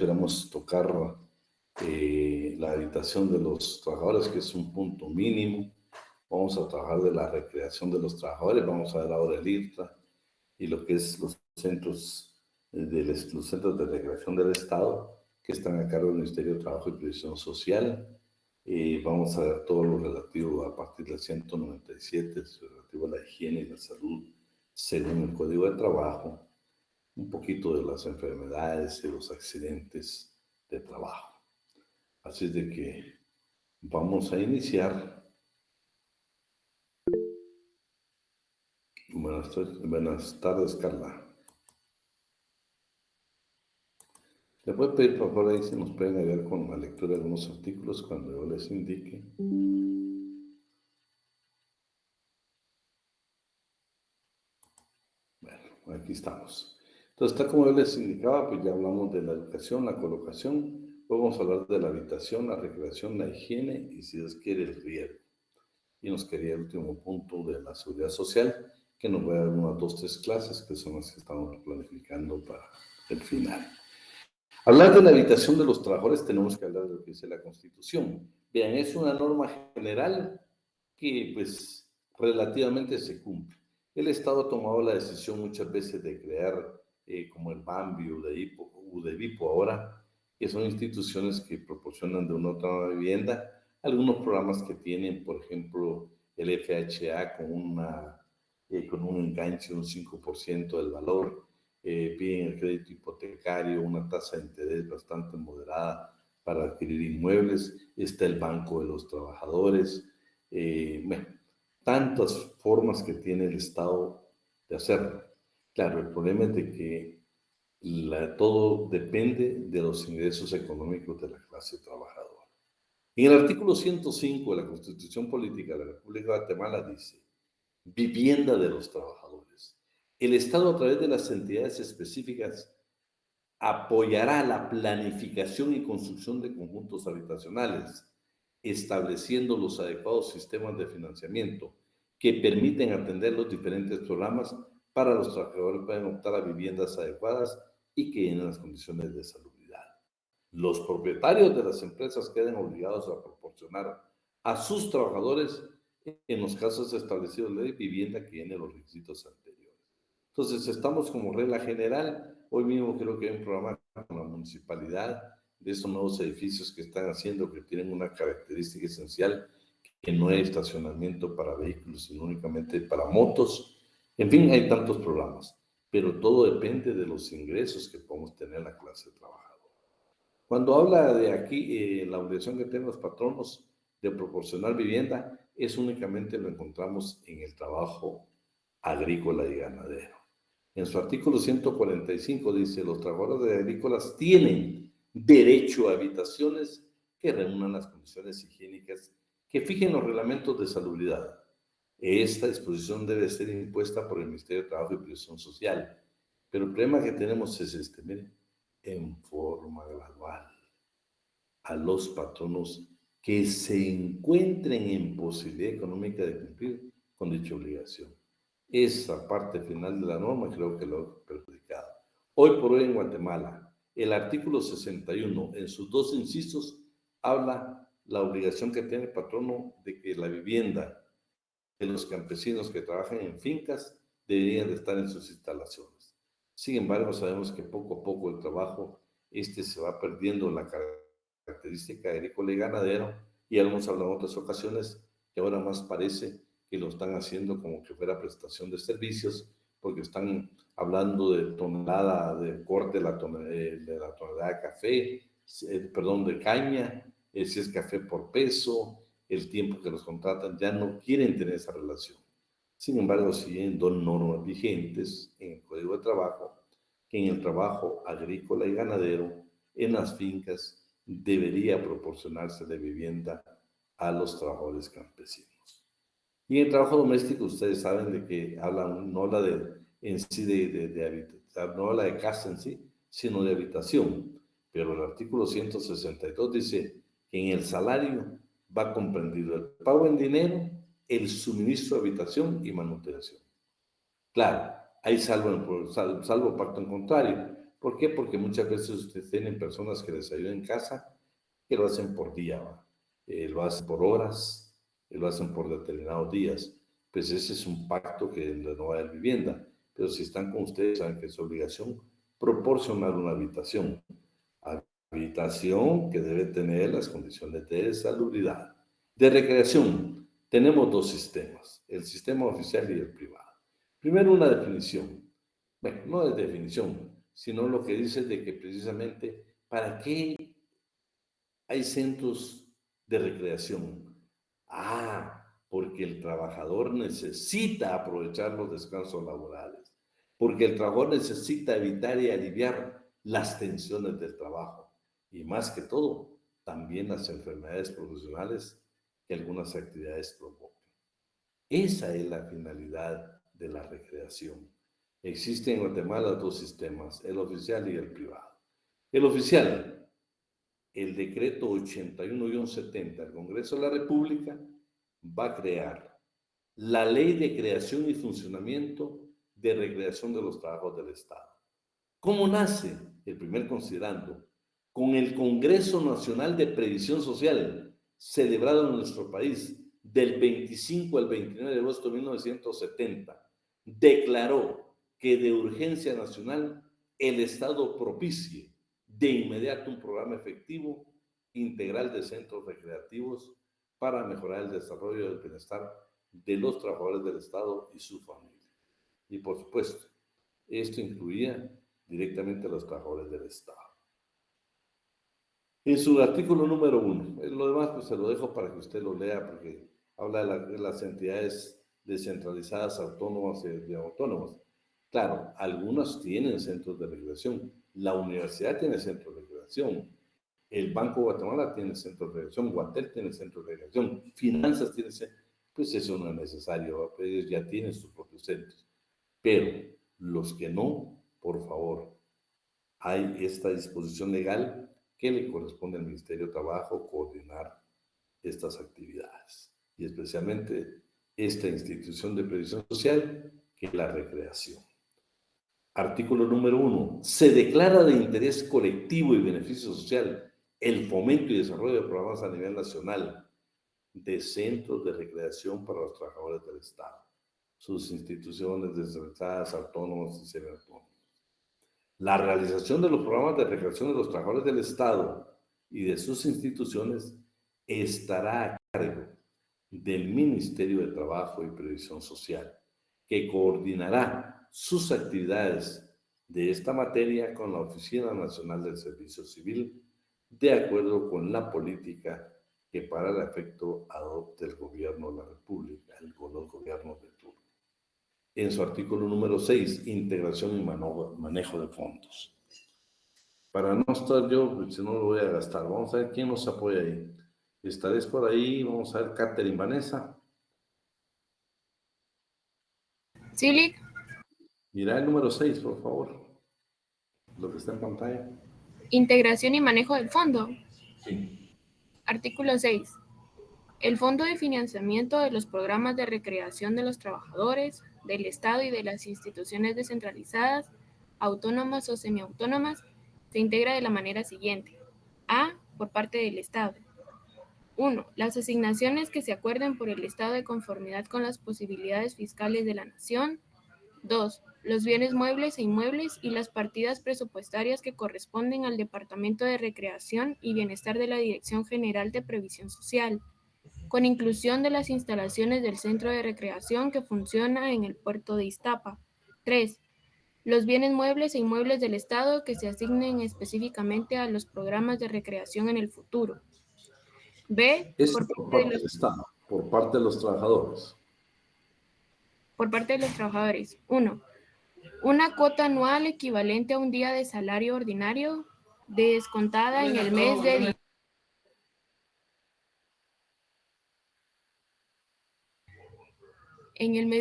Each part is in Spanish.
Queremos tocar la habitación de los trabajadores, que es un punto mínimo. Vamos a trabajar de la recreación de los trabajadores, vamos a ver ahora el IRTA y lo que es los centros los centros de recreación del Estado, que están a cargo del Ministerio de Trabajo y Previsión Social. Vamos a ver todo lo relativo a partir del 197, relativo a la higiene y la salud, según el Código de Trabajo, un poquito de las enfermedades y los accidentes de trabajo. Así es de que vamos a iniciar. Buenas tardes, Carla. ¿Le puedo pedir, por favor, ahí si nos pueden ayudar con la lectura de algunos artículos cuando yo les indique? Bueno, aquí estamos. Entonces, tal como yo les indicaba, pues ya hablamos de la educación, la colocación. Hoy vamos a hablar de la habitación, la recreación, la higiene y, si Dios quiere, el riego. Y nos quedaría el último punto de la seguridad social, que nos va a dar unas 2 o 3 clases, que son las que estamos planificando para el final. Hablar de la habitación de los trabajadores, tenemos que hablar de lo que dice la Constitución. Vean, es una norma general que, pues, relativamente se cumple. El Estado ha tomado la decisión muchas veces de crear, como el BAMBI, UDEVIPO ahora, que son instituciones que proporcionan de una u otra vivienda, algunos programas que tienen, por ejemplo, el FHA con un enganche de un 5% del valor, piden el crédito hipotecario, una tasa de interés bastante moderada para adquirir inmuebles, está el Banco de los Trabajadores, bueno, tantas formas que tiene el Estado de hacerlo. Claro, el problema es de que todo depende de los ingresos económicos de la clase trabajadora. En el artículo 105 de la Constitución Política de la República de Guatemala dice: vivienda de los trabajadores. El Estado, a través de las entidades específicas, apoyará la planificación y construcción de conjuntos habitacionales, estableciendo los adecuados sistemas de financiamiento que permiten atender los diferentes programas para los trabajadores puedan optar a viviendas adecuadas y que llenen las condiciones de salubridad. Los propietarios de las empresas queden obligados a proporcionar a sus trabajadores, en los casos establecidos en la ley, vivienda que llene los requisitos anteriores. Entonces, estamos como regla general. Hoy mismo creo que hay un programa con la municipalidad de estos nuevos edificios que están haciendo, que tienen una característica esencial, que no hay estacionamiento para vehículos, sino únicamente para motos. En fin, hay tantos programas, pero todo depende de los ingresos que podemos tener la clase trabajadora. Cuando habla de aquí, la obligación que tienen los patronos de proporcionar vivienda, es únicamente lo encontramos en el trabajo agrícola y ganadero. En su artículo 145 dice: los trabajadores agrícolas tienen derecho a habitaciones que reúnan las condiciones higiénicas que fijen los reglamentos de salubridad. Esta disposición debe ser impuesta por el Ministerio de Trabajo y Previsión Social. Pero el problema que tenemos es este, miren, en forma gradual a los patronos que se encuentren en posibilidad económica de cumplir con dicha obligación. Esa parte final de la norma creo que lo ha perjudicado. Hoy por hoy en Guatemala, el artículo 61, en sus 2 incisos, habla la obligación que tiene el patrono de que la vivienda de los campesinos que trabajan en fincas deberían de estar en sus instalaciones. Sin embargo, sabemos que poco a poco el trabajo se va perdiendo la característica agrícola y ganadero, y hemos hablado en otras ocasiones que ahora más parece que lo están haciendo como que fuera prestación de servicios, porque están hablando de tonelada de corte de la tonelada de café, perdón, de caña, si es café por peso, el tiempo que los contratan, ya no quieren tener esa relación. Sin embargo, siguen 2 normas vigentes en el Código de Trabajo, que en el trabajo agrícola y ganadero, en las fincas, debería proporcionarse de vivienda a los trabajadores campesinos. Y en el trabajo doméstico, ustedes saben de que hablan, no habla en sí no habla de casa en sí, sino de habitación. Pero el artículo 162 dice que en el salario va comprendido el pago en dinero, el suministro de habitación y manutención. Claro, hay salvo pacto en contrario, ¿Por qué? Porque muchas veces ustedes tienen personas que les ayudan en casa, que lo hacen por día, ¿va? Lo hacen por horas, lo hacen por determinados días. Pues ese es un pacto que no va a haber vivienda. Pero si están con ustedes, saben que es obligación proporcionar una habitación. Habitación que debe tener las condiciones de salubridad. De recreación, tenemos dos sistemas, el sistema oficial y el privado. Primero, una definición. Bueno, no es definición, sino lo que dice de que precisamente, ¿para qué hay centros de recreación? Porque el trabajador necesita aprovechar los descansos laborales, porque el trabajador necesita evitar y aliviar las tensiones del trabajo y más que todo, también las enfermedades profesionales que algunas actividades provocan. Esa es la finalidad de la recreación. Existen en Guatemala dos sistemas, el oficial y el privado. El oficial, el decreto 81-70 del Congreso de la República va a crear la Ley de Creación y Funcionamiento de Recreación de los Trabajos del Estado. ¿Cómo nace? El primer considerando, con el Congreso Nacional de Previsión Social, celebrado en nuestro país del 25 al 29 de agosto de 1970, declaró que de urgencia nacional el Estado propicie de inmediato un programa efectivo integral de centros recreativos para mejorar el desarrollo del bienestar de los trabajadores del Estado y su familia. Y por supuesto, esto incluía directamente a los trabajadores del Estado. En su artículo número 1, lo demás pues se lo dejo para que usted lo lea porque habla de las entidades descentralizadas, autónomas y autónomas. Claro, algunas tienen centros de recreación, la universidad tiene centros de recreación, el Banco de Guatemala tiene centros de recreación, Guatel tiene centros de recreación, Finanzas tiene centros, pues eso no es necesario, ellos ya tienen sus propios centros. Pero los que no, por favor, hay esta disposición legal que le corresponde al Ministerio de Trabajo coordinar estas actividades y especialmente esta institución de previsión social que es la recreación. Artículo número 1. Se declara de interés colectivo y beneficio social el fomento y desarrollo de programas a nivel nacional de centros de recreación para los trabajadores del Estado, sus instituciones descentralizadas, autónomas y semiautónomas. La realización de los programas de recreación de los trabajadores del Estado y de sus instituciones estará a cargo del Ministerio de Trabajo y Previsión Social, que coordinará sus actividades de esta materia con la Oficina Nacional del Servicio Civil, de acuerdo con la política que para el efecto adopte el Gobierno de la República, los gobiernos de turno. En su artículo número 6, integración y manejo de fondos. Para no estar yo, si no lo voy a gastar, vamos a ver quién nos apoya ahí. Estaréis por ahí, vamos a ver, Catherine, Vanessa. Sí, Lick. Mira el número 6, por favor. Lo que está en pantalla. Integración y manejo del fondo. Sí. Artículo 6. El Fondo de Financiamiento de los Programas de Recreación de los Trabajadores, del Estado y de las instituciones descentralizadas, autónomas o semiautónomas, se integra de la manera siguiente. A. Por parte del Estado. 1. Las asignaciones que se acuerden por el Estado de conformidad con las posibilidades fiscales de la Nación. 2. Los bienes muebles e inmuebles y las partidas presupuestarias que corresponden al Departamento de Recreación y Bienestar de la Dirección General de Previsión Social, con inclusión de las instalaciones del Centro de Recreación que funciona en el puerto de Iztapa. 3. Los bienes muebles e inmuebles del Estado que se asignen específicamente a los programas de recreación en el futuro. B. Esto por parte del Estado, por parte de los trabajadores. Por parte de los trabajadores. 1. Una cuota anual equivalente a un día de salario ordinario descontada en el mes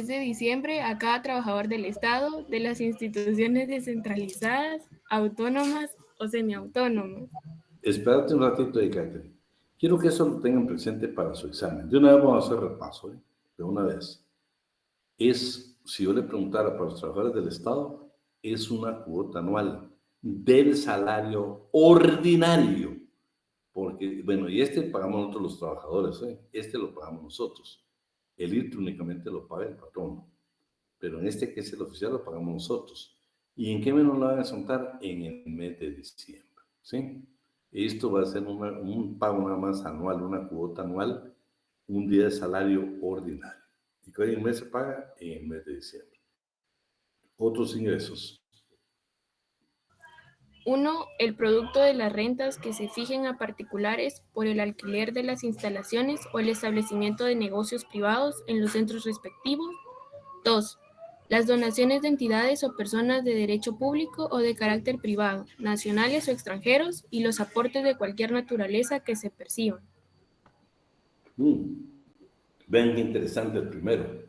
de diciembre a cada trabajador del Estado, de las instituciones descentralizadas, autónomas o semiautónomas. Espérate un ratito ahí, Catherine. Quiero que eso lo tengan presente para su examen. De una vez vamos a hacer repaso, ¿eh? De una vez. Si yo le preguntara para los trabajadores del Estado, es una cuota anual del salario ordinario. Porque, bueno, y este pagamos nosotros los trabajadores, ¿eh? Este lo pagamos nosotros. El IRT únicamente lo paga el patrón, pero en este que es el oficial lo pagamos nosotros. ¿Y en qué menos lo van a descontar? En el mes de diciembre, ¿sí? Esto va a ser un pago nada más anual, una cuota anual, un día de salario ordinario. ¿Y que el mes se paga? En el mes de diciembre. Otros ingresos. 1. El producto de las rentas que se fijen a particulares por el alquiler de las instalaciones o el establecimiento de negocios privados en los centros respectivos. 2. Las donaciones de entidades o personas de derecho público o de carácter privado, nacionales o extranjeros, y los aportes de cualquier naturaleza que se perciban. Vean qué interesante el primero.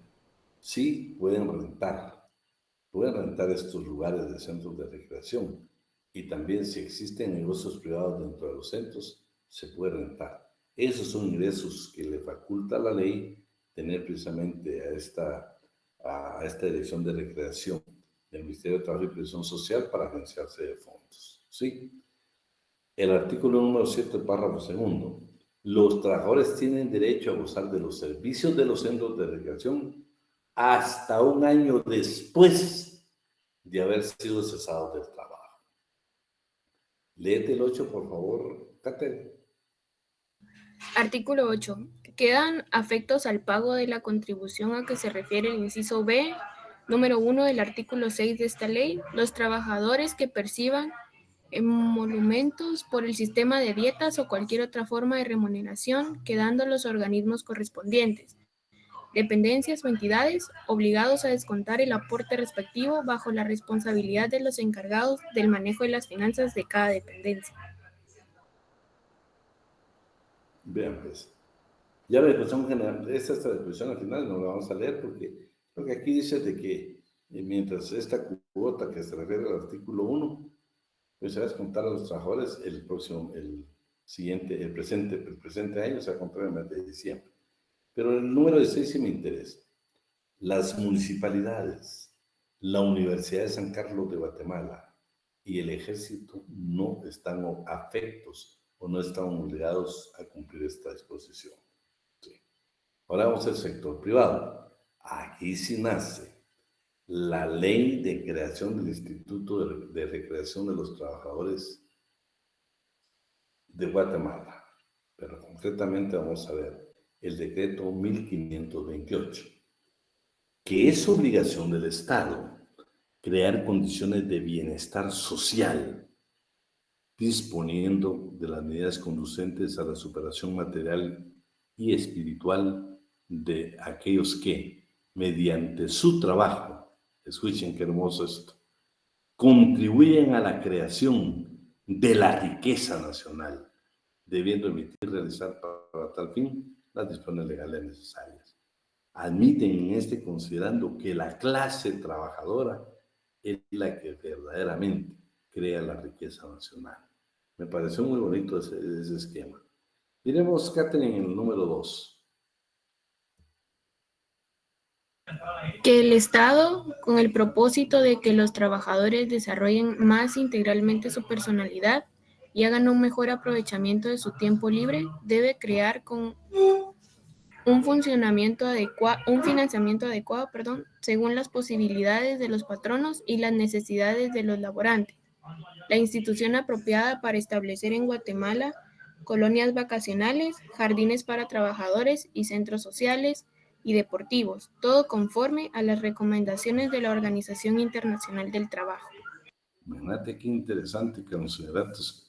Sí, pueden rentar estos lugares de centros de recreación. Y también si existen negocios privados dentro de los centros, se puede rentar. Esos son ingresos que le faculta la ley tener precisamente a esta dirección de recreación del Ministerio de Trabajo y Previsión Social para financiarse de fondos. ¿Sí? El artículo número 7, párrafo segundo. Los trabajadores tienen derecho a gozar de los servicios de los centros de recreación hasta un año después de haber sido cesados del trabajo. Léete el 8, por favor, Kate. Artículo 8. Quedan afectos al pago de la contribución a que se refiere el inciso B, número 1 del artículo 6 de esta ley, los trabajadores que perciban emolumentos por el sistema de dietas o cualquier otra forma de remuneración, quedando los organismos correspondientes, dependencias o entidades obligados a descontar el aporte respectivo bajo la responsabilidad de los encargados del manejo de las finanzas de cada dependencia. Vean, pues. Ya la disposición general, esta disposición al final no la vamos a leer porque lo que aquí dice de que mientras esta cuota que se refiere al artículo 1, pues se va a descontar a los trabajadores el presente año, se va a contar en el mes de diciembre. Pero el número 16 sí me interesa. Las municipalidades, la Universidad de San Carlos de Guatemala y el Ejército no están afectos o no están obligados a cumplir esta disposición. Sí. Ahora vamos al sector privado. Aquí sí nace la ley de creación del Instituto de Recreación de los Trabajadores de Guatemala. Pero concretamente vamos a ver el decreto 1528, que es obligación del Estado crear condiciones de bienestar social, disponiendo de las medidas conducentes a la superación material y espiritual de aquellos que, mediante su trabajo, escuchen qué hermoso esto, contribuyen a la creación de la riqueza nacional, debiendo emitir y realizar para tal fin las disposiciones legales necesarias. Admiten en este considerando que la clase trabajadora es la que verdaderamente crea la riqueza nacional. Me pareció muy bonito ese esquema. Miremos, Catherine, en el número 2. Que el Estado, con el propósito de que los trabajadores desarrollen más integralmente su personalidad y hagan un mejor aprovechamiento de su tiempo libre, debe crear con un financiamiento adecuado, según las posibilidades de los patronos y las necesidades de los laborantes. La institución apropiada para establecer en Guatemala colonias vacacionales, jardines para trabajadores y centros sociales y deportivos, todo conforme a las recomendaciones de la Organización Internacional del Trabajo. Imagínate qué interesante que los integrantes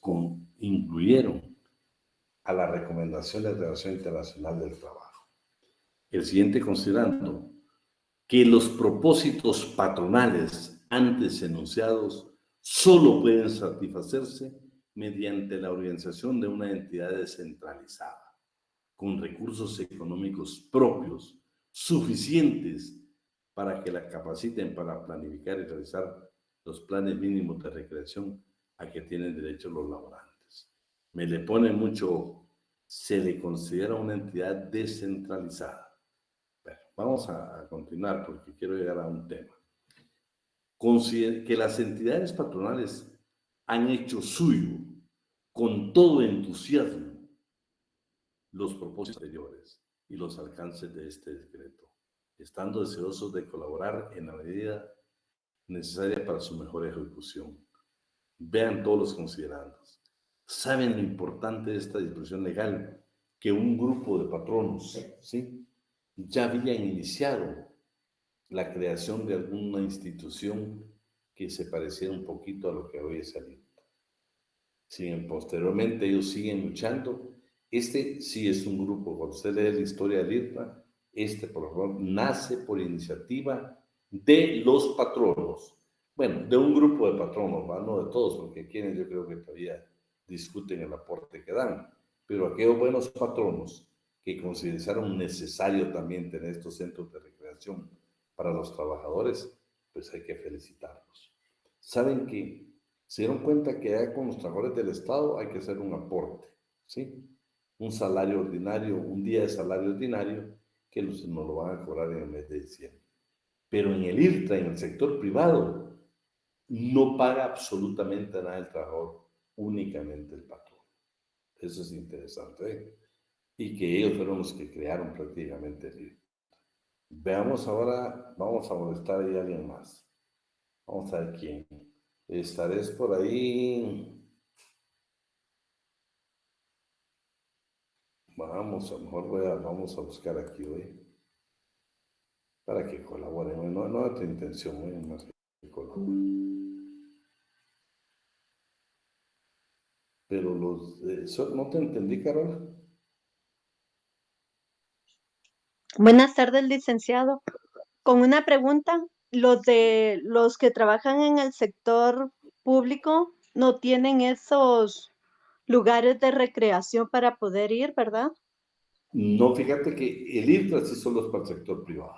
incluyeron a las recomendaciones de la Organización Internacional del Trabajo. El siguiente, considerando que los propósitos patronales antes enunciados solo pueden satisfacerse mediante la organización de una entidad descentralizada, con recursos económicos propios suficientes para que la capaciten para planificar y realizar los planes mínimos de recreación a que tienen derecho los laborantes. Me le pone mucho, se le considera una entidad descentralizada. Bueno, vamos a continuar porque quiero llegar a un tema. Que las entidades patronales han hecho suyo con todo entusiasmo los propósitos anteriores y los alcances de este decreto, estando deseosos de colaborar en la medida necesaria para su mejor ejecución. Vean todos los considerandos. ¿Saben lo importante de esta disposición legal? Que un grupo de patronos, ¿sí?, ya habían iniciado la creación de alguna institución que se pareciera un poquito a lo que hoy es el IRTA. Si posteriormente ellos siguen luchando, este sí es un grupo, cuando usted lee la historia del IRTA, este por favor nace por iniciativa de los patronos. Bueno, de un grupo de patronos, ¿va? No de todos, porque quienes yo creo que todavía discuten el aporte que dan, pero aquellos buenos patronos que consideraron necesario también tener estos centros de recreación para los trabajadores, pues hay que felicitarlos. Saben que se dieron cuenta que ya con los trabajadores del Estado hay que hacer un aporte, ¿sí? Un salario ordinario, un día de salario ordinario, que nos lo van a cobrar en el mes de diciembre. Pero en el IRTA, en el sector privado, no paga absolutamente nada el trabajador, únicamente el patrón. Eso es interesante, ¿eh? Y que ellos fueron los que crearon prácticamente el IRTA. Veamos ahora, vamos a molestar ahí a alguien más. Vamos a ver quién. Estaré por ahí. Vamos, a lo mejor vamos a buscar aquí hoy para que colaboren. No, no es tu intención, más que colaboren. Pero no te entendí, Carola. Buenas tardes, licenciado. Con una pregunta, los que trabajan en el sector público no tienen esos lugares de recreación para poder ir, ¿verdad? No, fíjate que el IRTA sí solo es para el sector privado.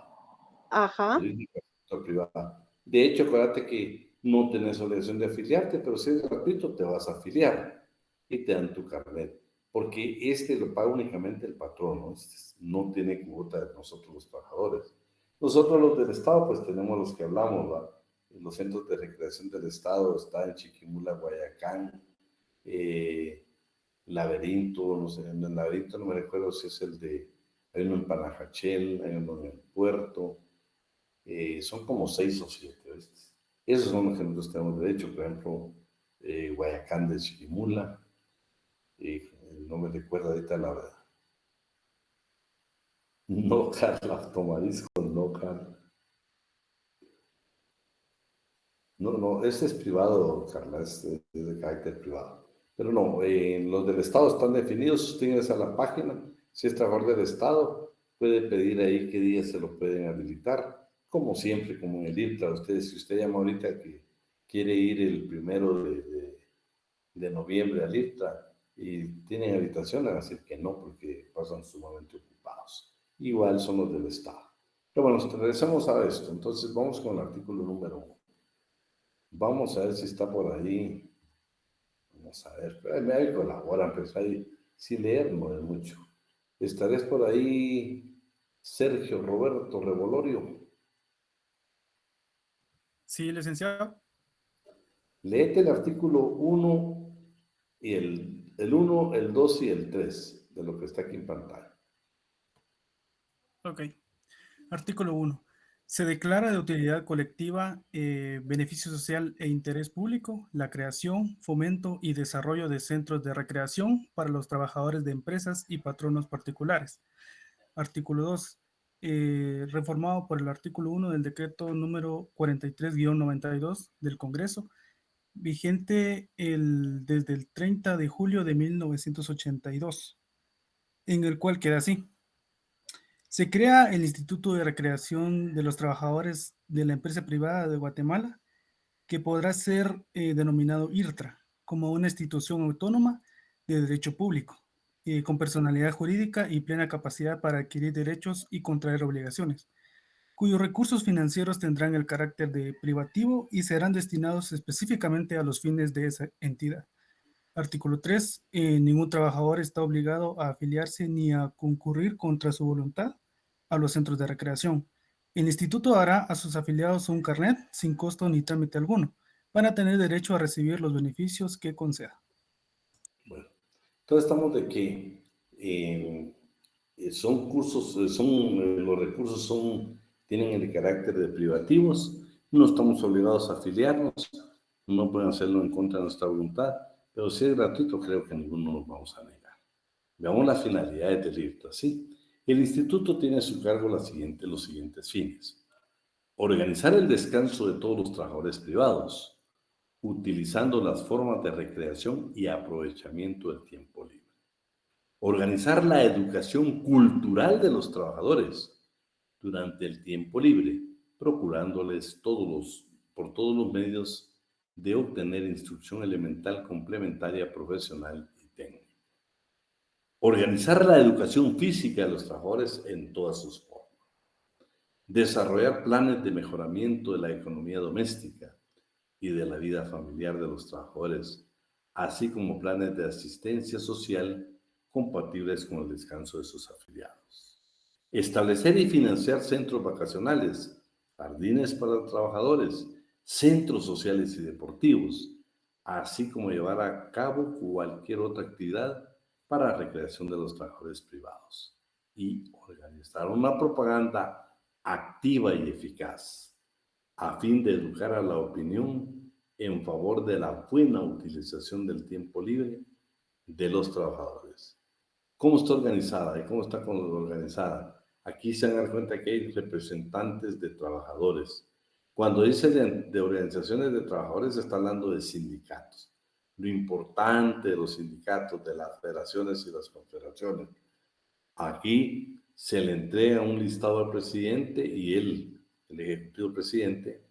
Ajá. El IRTA es para el sector privado. De hecho, acuérdate que no tenés obligación de afiliarte, pero si es gratuito, te vas a afiliar y te dan tu carnet. Porque este lo paga únicamente el patrón, ¿no? No tiene cuota de nosotros los trabajadores. Nosotros los del Estado, pues tenemos los que hablamos, ¿va? Los centros de recreación del Estado están en Chiquimula, Guayacán, Laberinto, no sé, en el Laberinto no me recuerdo si es el de, hay uno en Panajachel, hay uno en el Puerto, son como 6 o 7, ¿viste? Esos son los que nosotros tenemos derecho, por ejemplo, Guayacán de Chiquimula, no me recuerdo ahorita la verdad. No, Carla, tomadisco, no, Carla. No, este es privado, Carla, es de carácter privado. Pero no, los del Estado están definidos, usted a la página, si es trabajador del Estado, puede pedir ahí qué día se lo pueden habilitar, como siempre, como en el IRTA, si usted llama ahorita que quiere ir el 1 de noviembre al IRTA y tienen habitación, le van a decir que no, porque pasan sumamente ocupados. Igual son los del Estado. Pero bueno, regresamos a esto, entonces vamos con el artículo número 1. Vamos a ver si está por ahí. Vamos a ver. Me colaboran, pues ahí sí leer no es mucho. Estarés por ahí, Sergio Roberto Revolorio. Sí, licenciado. Léete el artículo 1 y el 1, el 2 y el 3 de lo que está aquí en pantalla. Ok. Artículo 1. Se declara de utilidad colectiva, beneficio social e interés público la creación, fomento y desarrollo de centros de recreación para los trabajadores de empresas y patronos particulares. Artículo 2. Reformado por el artículo 1 del decreto número 43-92 del Congreso, vigente desde el 30 de julio de 1982, en el cual queda así. Se crea el Instituto de Recreación de los Trabajadores de la Empresa Privada de Guatemala, que podrá ser denominado IRTRA, como una institución autónoma de derecho público, con personalidad jurídica y plena capacidad para adquirir derechos y contraer obligaciones, cuyos recursos financieros tendrán el carácter de privativo y serán destinados específicamente a los fines de esa entidad. Artículo 3. Ningún trabajador está obligado a afiliarse ni a concurrir contra su voluntad a los centros de recreación. El instituto dará a sus afiliados un carnet sin costo ni trámite alguno, van a tener derecho a recibir los beneficios que conceda. Bueno, entonces estamos de que son cursos, los recursos tienen el carácter de privativos, no estamos obligados a afiliarnos, no pueden hacerlo en contra de nuestra voluntad, pero si es gratuito, creo que ninguno nos vamos a negar. Veamos las finalidades del IRTA, ¿sí? El instituto tiene a su cargo los siguientes fines. Organizar el descanso de todos los trabajadores privados, utilizando las formas de recreación y aprovechamiento del tiempo libre. Organizar la educación cultural de los trabajadores durante el tiempo libre, procurándoles por todos los medios de obtener instrucción elemental, complementaria, profesional y técnica. Organizar la educación física de los trabajadores en todas sus formas. Desarrollar planes de mejoramiento de la economía doméstica y de la vida familiar de los trabajadores, así como planes de asistencia social compatibles con el descanso de sus afiliados. Establecer y financiar centros vacacionales, jardines para trabajadores, centros sociales y deportivos, así como llevar a cabo cualquier otra actividad para la recreación de los trabajadores privados. Y organizar una propaganda activa y eficaz, a fin de educar a la opinión en favor de la buena utilización del tiempo libre de los trabajadores. ¿Cómo está organizada y cómo está organizada? Aquí se dan cuenta que hay representantes de trabajadores. Cuando dice de organizaciones de trabajadores, se está hablando de sindicatos. Lo importante de los sindicatos, de las federaciones y las confederaciones. Aquí se le entrega un listado al presidente y el ejecutivo presidente,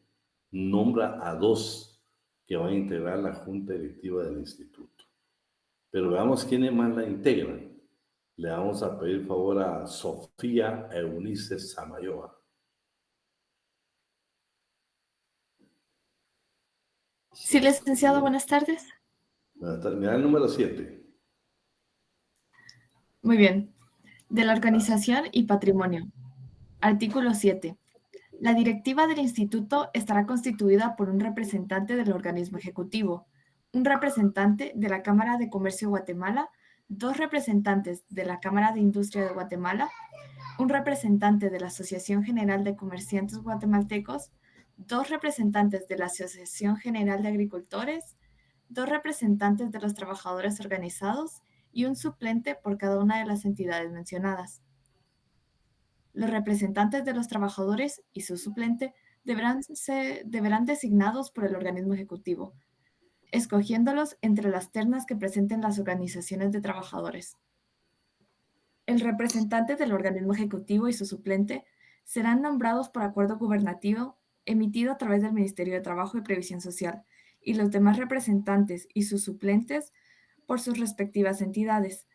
nombra a 2 que van a integrar la junta directiva del instituto. Pero veamos quiénes más la integran. Le vamos a pedir favor a Sofía Eunice Samayoa. Sí, licenciado, buenas tardes. Buenas tardes. Mira el número 7. Muy bien. De la organización y patrimonio. Artículo 7. La directiva del instituto estará constituida por un representante del organismo ejecutivo, un representante de la Cámara de Comercio de Guatemala, 2 representantes de la Cámara de Industria de Guatemala, un representante de la Asociación General de Comerciantes Guatemaltecos, 2 representantes de la Asociación General de Agricultores, 2 representantes de los trabajadores organizados y un suplente por cada una de las entidades mencionadas. Los representantes de los trabajadores y su suplente deberán designados por el organismo ejecutivo, escogiéndolos entre las ternas que presenten las organizaciones de trabajadores. El representante del organismo ejecutivo y su suplente serán nombrados por acuerdo gubernativo emitido a través del Ministerio de Trabajo y Previsión Social, y los demás representantes y sus suplentes por sus respectivas entidades,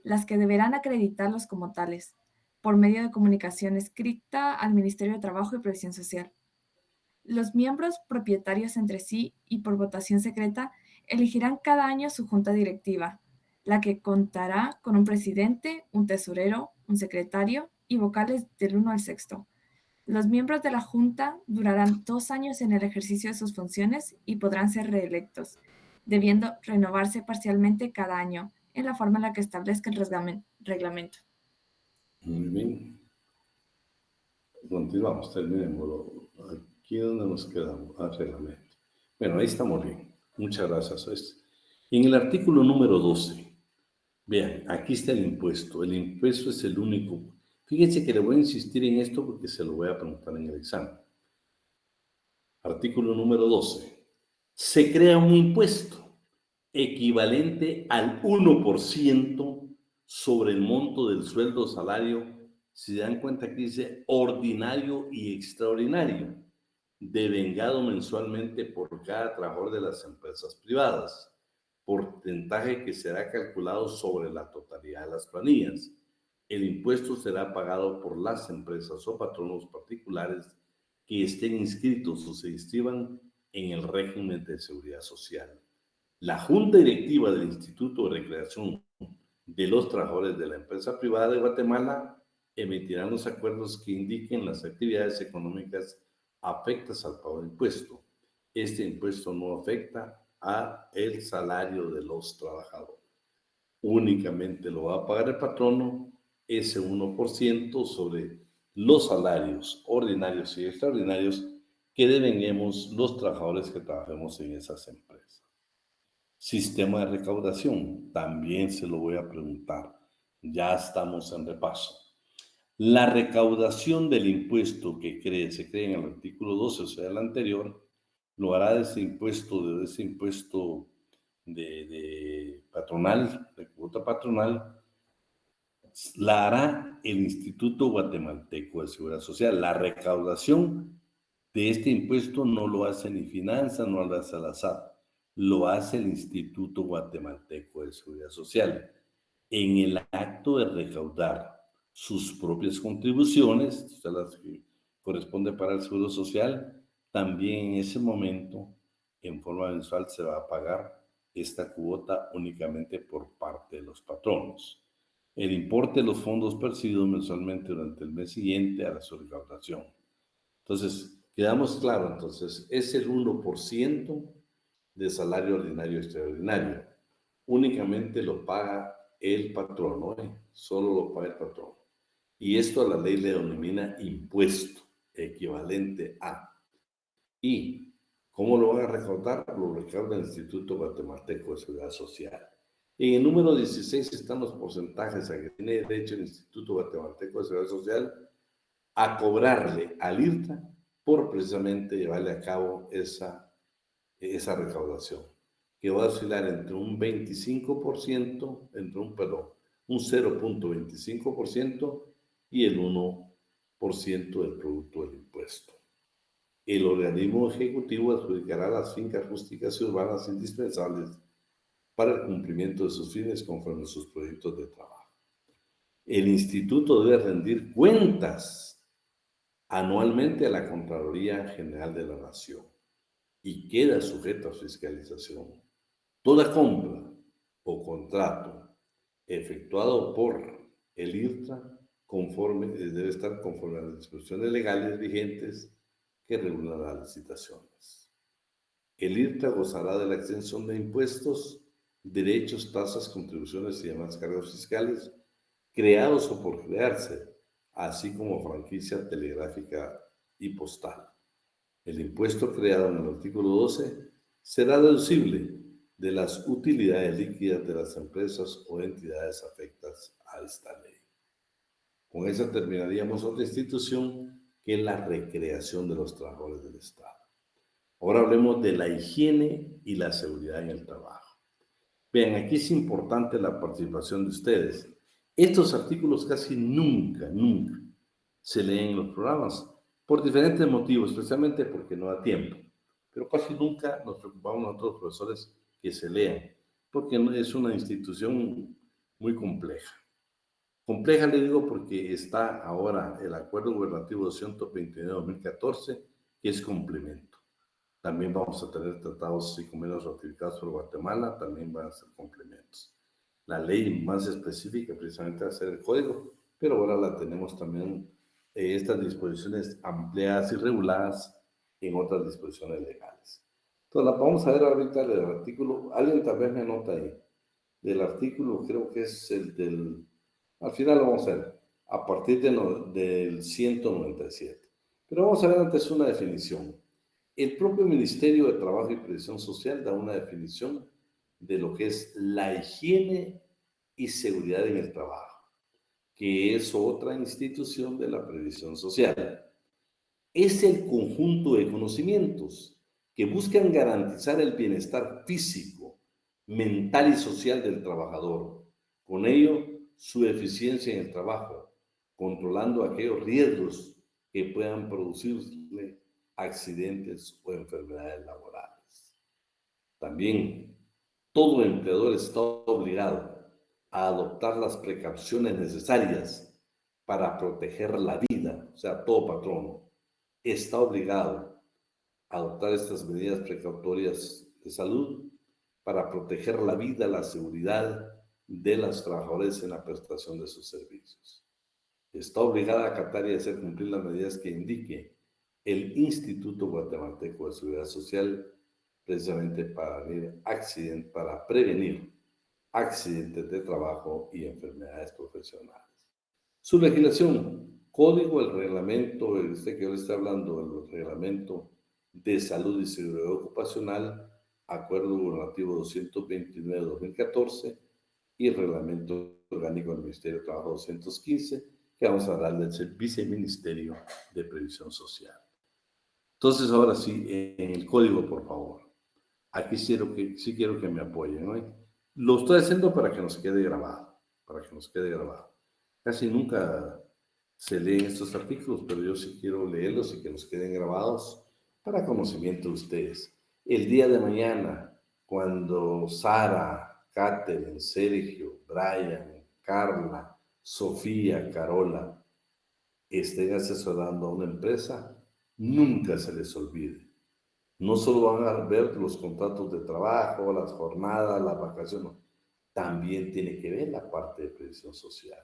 las que deberán acreditarlos como tales, por medio de comunicación escrita al Ministerio de Trabajo y Previsión Social. Los miembros propietarios entre sí y por votación secreta elegirán cada año su junta directiva, la que contará con un presidente, un tesorero, un secretario y vocales del 1 al 6. Los miembros de la junta durarán 2 años en el ejercicio de sus funciones y podrán ser reelectos, debiendo renovarse parcialmente cada año, en la forma en la que establezca el reglamento. Muy bien. Continuamos, terminemos. Aquí es donde nos quedamos, al reglamento. Bueno, ahí estamos bien. Muchas gracias. En el artículo número 12, vean, aquí está el impuesto. El impuesto es el único. Fíjense que le voy a insistir en esto porque se lo voy a preguntar en el examen. Artículo número 12. Se crea un impuesto equivalente al 1% sobre el monto del sueldo o salario. Si se dan cuenta, aquí dice ordinario y extraordinario, devengado mensualmente por cada trabajador de las empresas privadas, porcentaje que será calculado sobre la totalidad de las planillas. El impuesto será pagado por las empresas o patronos particulares que estén inscritos o se inscriban en el régimen de seguridad social. La Junta Directiva del Instituto de Recreación de los Trabajadores de la Empresa Privada de Guatemala emitirán los acuerdos que indiquen las actividades económicas afectas al pago de impuesto. este impuesto no afecta a el salario de los trabajadores. Únicamente lo va a pagar el patrono, ese 1% sobre los salarios ordinarios y extraordinarios que devenguemos los trabajadores que trabajemos en esas empresas. Sistema de recaudación, también se lo voy a preguntar. Ya estamos en repaso. La recaudación del impuesto que se cree en el artículo 12, o sea, el anterior, lo hará de ese impuesto de patronal, de cuota patronal, la hará el Instituto Guatemalteco de Seguridad Social. La recaudación de este impuesto no lo hace ni Finanzas, no lo hace la SAT, lo hace el Instituto Guatemalteco de Seguridad Social. En el acto de recaudar sus propias contribuciones, o sea, las que corresponde para el Seguro Social, también en ese momento, en forma mensual, se va a pagar esta cuota únicamente por parte de los patronos. El importe de los fondos percibidos mensualmente durante el mes siguiente a su recaudación. Entonces, quedamos claros, entonces, es el 1% de salario ordinario extraordinario. Únicamente lo paga el patrono, solo lo paga el patrono. Y esto a la ley le denomina impuesto, equivalente a. ¿Y cómo lo van a recaudar? Lo recauda el Instituto Guatemalteco de Seguridad Social. En el número 16 están los porcentajes a que tiene derecho el Instituto Guatemalteco de Seguridad Social a cobrarle al IRTA por precisamente llevarle a cabo esa recaudación, que va a oscilar entre un 25%, un 0.25% y el 1% del producto del impuesto. El organismo ejecutivo adjudicará las fincas rústicas y urbanas indispensables para el cumplimiento de sus fines conforme a sus proyectos de trabajo. El instituto debe rendir cuentas anualmente a la Contraloría General de la Nación y queda sujeto a fiscalización. Toda compra o contrato efectuado por el IRTA debe estar conforme a las disposiciones legales vigentes que regulan las licitaciones. El IRTA gozará de la exención de impuestos, derechos, tasas, contribuciones y demás cargos fiscales creados o por crearse, así como franquicia telegráfica y postal. El impuesto creado en el artículo 12 será deducible de las utilidades líquidas de las empresas o entidades afectas a esta ley. Con eso terminaríamos otra institución que es la recreación de los trabajadores del Estado. Ahora hablemos de la higiene y la seguridad en el trabajo. Vean, aquí es importante la participación de ustedes. Estos artículos casi nunca se leen en los programas por diferentes motivos, especialmente porque no da tiempo. Pero casi nunca nos preocupamos nosotros, profesores, que se lean, porque es una institución muy compleja. Compleja le digo porque está ahora el Acuerdo Gubernativo 229-2014, que es complemento. También vamos a tener tratados y convenios ratificados por Guatemala, también van a ser complementos. La ley más específica precisamente va a ser el código, pero ahora la tenemos también, estas disposiciones ampliadas y reguladas en otras disposiciones legales. Entonces, vamos a ver ahorita el artículo, alguien tal vez me anota ahí, del artículo, creo que es el del, al final lo vamos a ver, a partir del 197. Pero vamos a ver antes una definición. El propio Ministerio de Trabajo y Previsión Social da una definición de lo que es la higiene y seguridad en el trabajo, que es otra institución de la previsión social. Es el conjunto de conocimientos que buscan garantizar el bienestar físico, mental y social del trabajador. Con ello, su eficiencia en el trabajo, controlando aquellos riesgos que puedan producirle accidentes o enfermedades laborales. También, todo empleador está obligado a adoptar las precauciones necesarias para proteger la vida, o sea, todo patrono está obligado a adoptar estas medidas precautorias de salud para proteger la vida, la seguridad de los trabajadores en la prestación de sus servicios. Está obligada a acatar y hacer cumplir las medidas que indique el Instituto Guatemalteco de Seguridad Social, precisamente para prevenir accidentes de trabajo y enfermedades profesionales. Su legislación, código, el reglamento, que yo le estoy hablando, el reglamento de salud y seguridad ocupacional, acuerdo gubernativo 229-2014 y el reglamento orgánico del Ministerio de Trabajo 215, que vamos a hablar del Viceministerio de Previsión Social. Entonces, ahora sí, en el código, por favor. Aquí sí quiero que me apoyen, ¿no? Lo estoy haciendo para que nos quede grabado, Casi nunca se leen estos artículos, pero yo sí quiero leerlos y que nos queden grabados para conocimiento de ustedes. El día de mañana, cuando Sara, Catherine, Sergio, Brian, Carla, Sofía, Carola estén asesorando a una empresa, nunca se les olvide. No solo van a ver los contratos de trabajo, las jornadas, las vacaciones, también tiene que ver la parte de previsión social.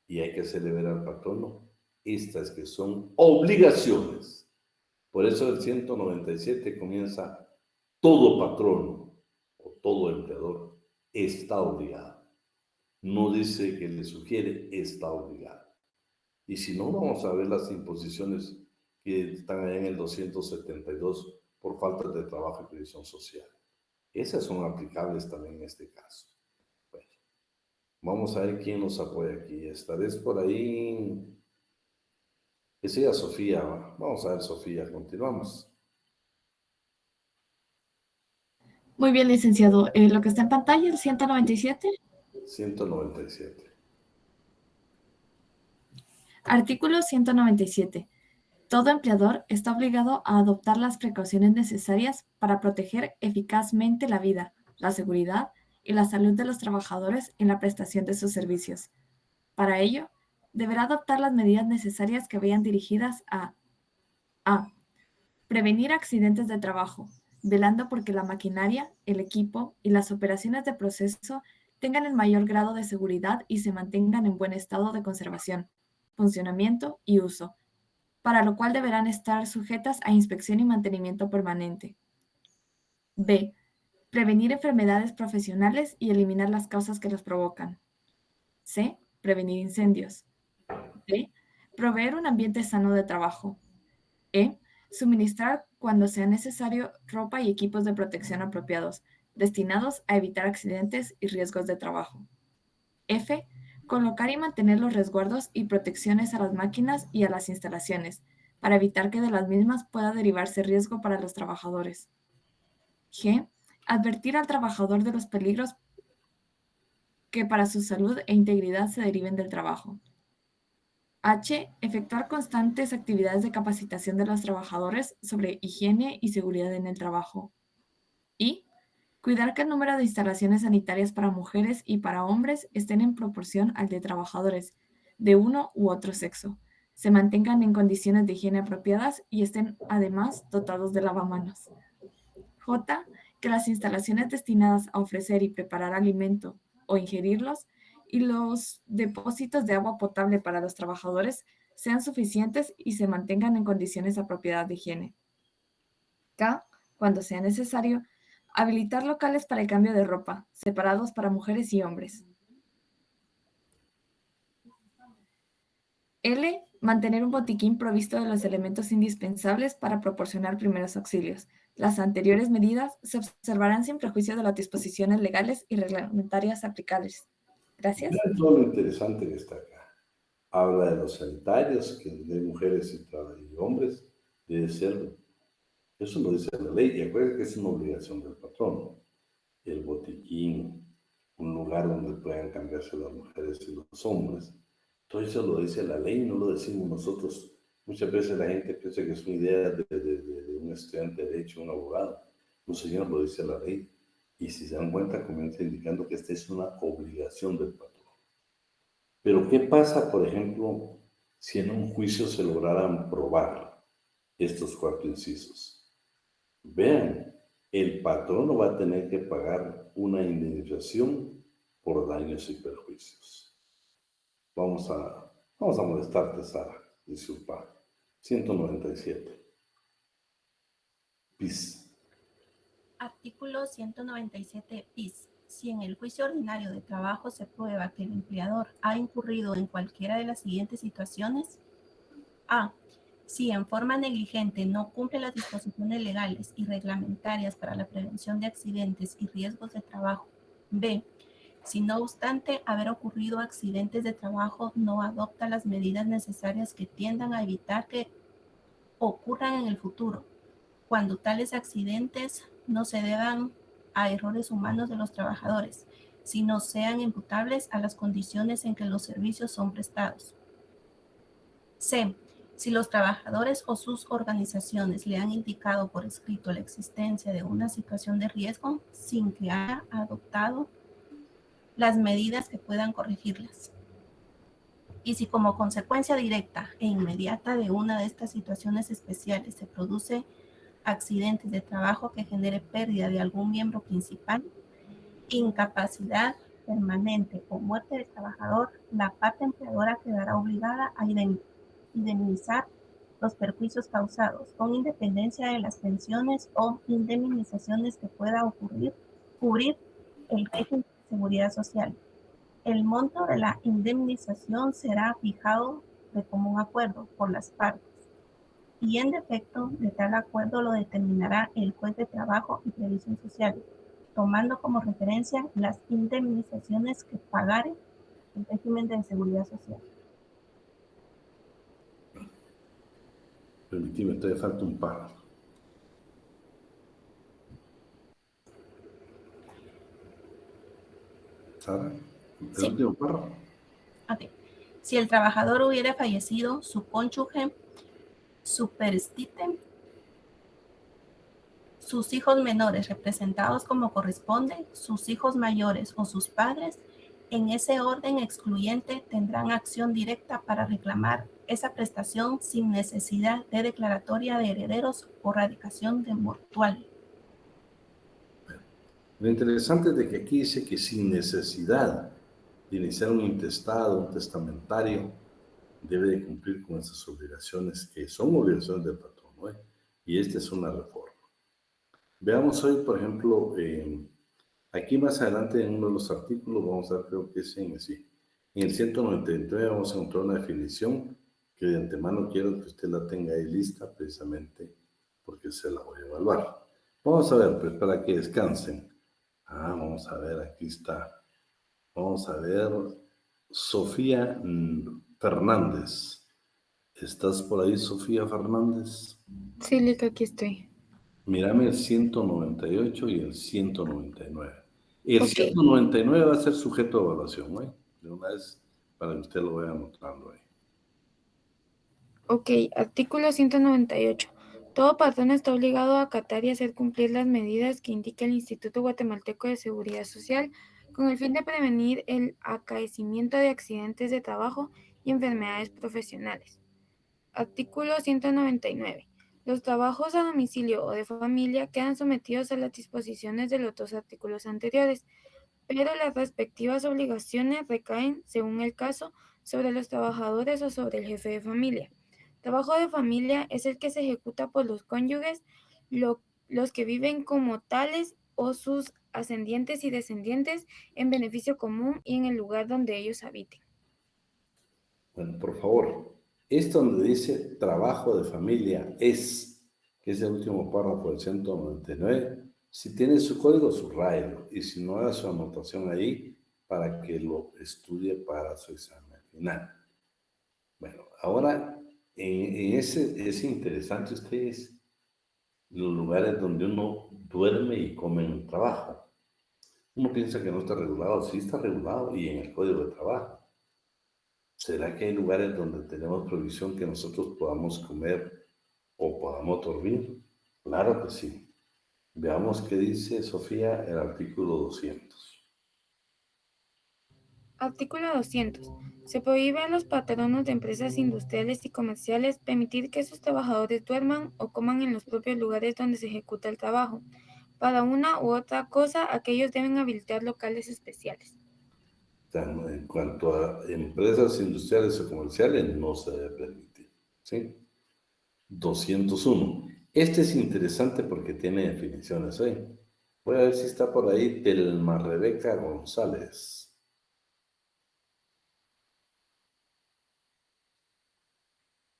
Y hay que hacerle ver al patrono estas que son obligaciones. Por eso el 197 comienza: todo patrono o todo empleador está obligado. No dice que le sugiere, está obligado. Y si no, vamos a ver las imposiciones que están ahí en el 272 por falta de trabajo y previsión social. Esas son aplicables también en este caso. Bueno, vamos a ver quién nos apoya aquí. Esta vez por ahí, que sea Sofía. Vamos a ver, Sofía, continuamos. Muy bien, licenciado. Lo que está en pantalla, el 197. 197. Artículo 197. Todo empleador está obligado a adoptar las precauciones necesarias para proteger eficazmente la vida, la seguridad y la salud de los trabajadores en la prestación de sus servicios. Para ello, deberá adoptar las medidas necesarias que vayan dirigidas a prevenir accidentes de trabajo, velando porque la maquinaria, el equipo y las operaciones de proceso tengan el mayor grado de seguridad y se mantengan en buen estado de conservación, funcionamiento y uso, para lo cual deberán estar sujetas a inspección y mantenimiento permanente. B. Prevenir enfermedades profesionales y eliminar las causas que las provocan. C. Prevenir incendios. D. Proveer un ambiente sano de trabajo. E. Suministrar cuando sea necesario ropa y equipos de protección apropiados, destinados a evitar accidentes y riesgos de trabajo. F. Colocar y mantener los resguardos y protecciones a las máquinas y a las instalaciones, para evitar que de las mismas pueda derivarse riesgo para los trabajadores. G. Advertir al trabajador de los peligros que para su salud e integridad se deriven del trabajo. H. Efectuar constantes actividades de capacitación de los trabajadores sobre higiene y seguridad en el trabajo. I. Cuidar que el número de instalaciones sanitarias para mujeres y para hombres estén en proporción al de trabajadores de uno u otro sexo, se mantengan en condiciones de higiene apropiadas y estén además dotados de lavamanos. J. Que las instalaciones destinadas a ofrecer y preparar alimento o ingerirlos y los depósitos de agua potable para los trabajadores sean suficientes y se mantengan en condiciones apropiadas de higiene. K. Cuando sea necesario, habilitar locales para el cambio de ropa, separados para mujeres y hombres. L. Mantener un botiquín provisto de los elementos indispensables para proporcionar primeros auxilios. Las anteriores medidas se observarán sin prejuicio de las disposiciones legales y reglamentarias aplicables. Gracias. Vean todo lo interesante que está acá. Habla de los sanitarios, que de mujeres y hombres, debe serlo. Eso lo dice la ley, y acuérdense que es una obligación del patrón. El botiquín, un lugar donde puedan cambiarse las mujeres y los hombres. Todo eso lo dice la ley, no lo decimos nosotros. Muchas veces la gente piensa que es una idea de un estudiante de derecho, un abogado. No, señor, lo dice la ley. Y si se dan cuenta, comienza indicando que esta es una obligación del patrón. Pero, ¿qué pasa, por ejemplo, si en un juicio se lograran probar estos 4 incisos? Vean, el patrono va a tener que pagar una indemnización por daños y perjuicios. Vamos a molestarte, Sara, disculpa. 197. bis. Artículo 197 bis. Si en el juicio ordinario de trabajo se prueba que el empleador ha incurrido en cualquiera de las siguientes situaciones: A. Si en forma negligente no cumple las disposiciones legales y reglamentarias para la prevención de accidentes y riesgos de trabajo. B. Si no obstante haber ocurrido accidentes de trabajo, no adopta las medidas necesarias que tiendan a evitar que ocurran en el futuro, cuando tales accidentes no se deban a errores humanos de los trabajadores, sino sean imputables a las condiciones en que los servicios son prestados. C. Si los trabajadores o sus organizaciones le han indicado por escrito la existencia de una situación de riesgo sin que haya adoptado las medidas que puedan corregirlas. Y si como consecuencia directa e inmediata de una de estas situaciones especiales se produce accidentes de trabajo que genere pérdida de algún miembro principal, incapacidad permanente o muerte del trabajador, la parte empleadora quedará obligada a indemnizar los perjuicios causados, con independencia de las pensiones o indemnizaciones que pueda cubrir el régimen de seguridad social. El monto de la indemnización será fijado de común acuerdo por las partes, y en defecto de tal acuerdo lo determinará el juez de trabajo y previsión social, tomando como referencia las indemnizaciones que pagare el régimen de seguridad social. Permíteme, todavía falta un párrafo. ¿Sara? ¿El Sí. último párrafo? Ok. Si el trabajador hubiera fallecido, su cónyuge superstite, sus hijos menores representados como corresponde, sus hijos mayores o sus padres, en ese orden excluyente tendrán acción directa para reclamar esa prestación sin necesidad de declaratoria de herederos o radicación de mortual. Lo interesante es de que aquí dice que sin necesidad de iniciar un intestado, un testamentario, debe de cumplir con esas obligaciones que son obligaciones del patrón, ¿no? Y esta es una reforma. Veamos hoy, por ejemplo, aquí más adelante en uno de los artículos, vamos a ver, creo que es en el 199 vamos a encontrar una definición que de antemano quiero que usted la tenga ahí lista precisamente porque se la voy a evaluar. Vamos a ver, pues para que descansen. Vamos a ver, aquí está. Vamos a ver, Sofía Fernández. ¿Estás por ahí, Sofía Fernández? Sí, Lica, aquí estoy. Mírame el 198 y el 199. El Ok. 199 va a ser sujeto de evaluación, ¿no? De una vez para que usted lo vaya anotando ahí. Ok, artículo 198. Todo patrón está obligado a acatar y hacer cumplir las medidas que indica el Instituto Guatemalteco de Seguridad Social con el fin de prevenir el acaecimiento de accidentes de trabajo y enfermedades profesionales. Artículo 199. Los trabajos a domicilio o de familia quedan sometidos a las disposiciones de los dos artículos anteriores, pero las respectivas obligaciones recaen, según el caso, sobre los trabajadores o sobre el jefe de familia. Trabajo de familia es el que se ejecuta por los cónyuges, los que viven como tales o sus ascendientes y descendientes en beneficio común y en el lugar donde ellos habiten. Bueno, por favor, esto donde dice trabajo de familia es, que es el último párrafo del 199, si tiene su código, subrayelo, y si no, haga su anotación ahí para que lo estudie para su examen final. Bueno, ahora, en ese es interesante ustedes los lugares donde uno duerme y come en el trabajo. Uno piensa que no está regulado, sí está regulado y en el código de trabajo. ¿Será que hay lugares donde tenemos prohibición que nosotros podamos comer o podamos dormir? Claro que sí. Veamos qué dice Sofía el artículo 200. Artículo 200. Se prohíbe a los patronos de empresas industriales y comerciales permitir que sus trabajadores duerman o coman en los propios lugares donde se ejecuta el trabajo. Para una u otra cosa, aquellos deben habilitar locales especiales. En cuanto a empresas industriales o comerciales, no se debe permitir. ¿Sí? 201. Este es interesante porque tiene definiciones, ¿eh? Voy a ver si está por ahí Telma Rebeca González.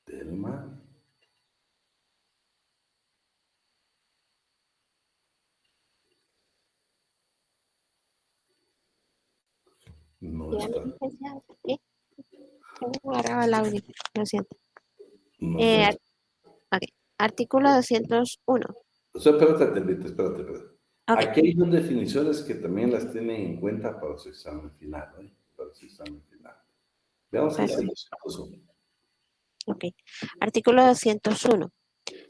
Telma. No Dígame, está. licenciado. Sí, tengo grabado el audio, lo siento. No Eh, está. ok. Artículo 201. O sea, espérate, Telvita, espérate. Ok, Aquí hay dos definiciones que también las tienen en cuenta para su examen final, ¿eh? Para su examen final. Veamos qué dice el perfecto. 201. Ok. Artículo 201.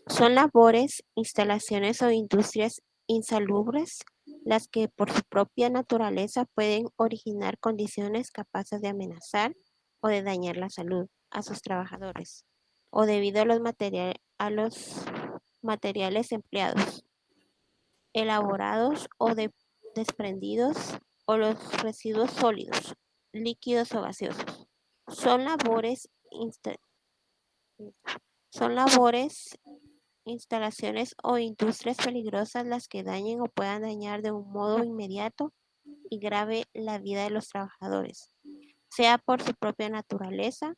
Son labores, instalaciones o industrias insalubres las que por su propia naturaleza pueden originar condiciones capaces de amenazar o de dañar la salud a sus trabajadores o debido a a los materiales empleados, elaborados o desprendidos o los residuos sólidos, líquidos o gaseosos. Son labores, son labores, instalaciones o industrias peligrosas las que dañen o puedan dañar de un modo inmediato y grave la vida de los trabajadores, sea por su propia naturaleza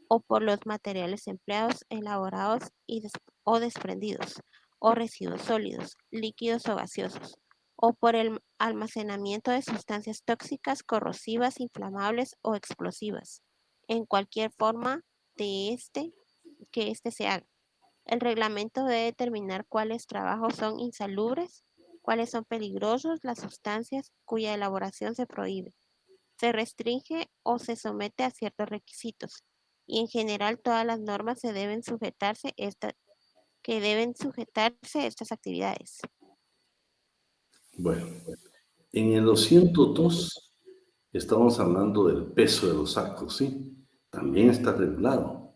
o por los materiales empleados, elaborados o desprendidos, o residuos sólidos, líquidos o gaseosos, o por el almacenamiento de sustancias tóxicas, corrosivas, inflamables o explosivas, en cualquier forma de que éste se haga. El reglamento debe determinar cuáles trabajos son insalubres, cuáles son peligrosos, las sustancias cuya elaboración se prohíbe, se restringe o se somete a ciertos requisitos. Y en general todas las normas que deben sujetarse a estas actividades. Bueno, en el 202 estamos hablando del peso de los sacos, ¿sí? También está regulado.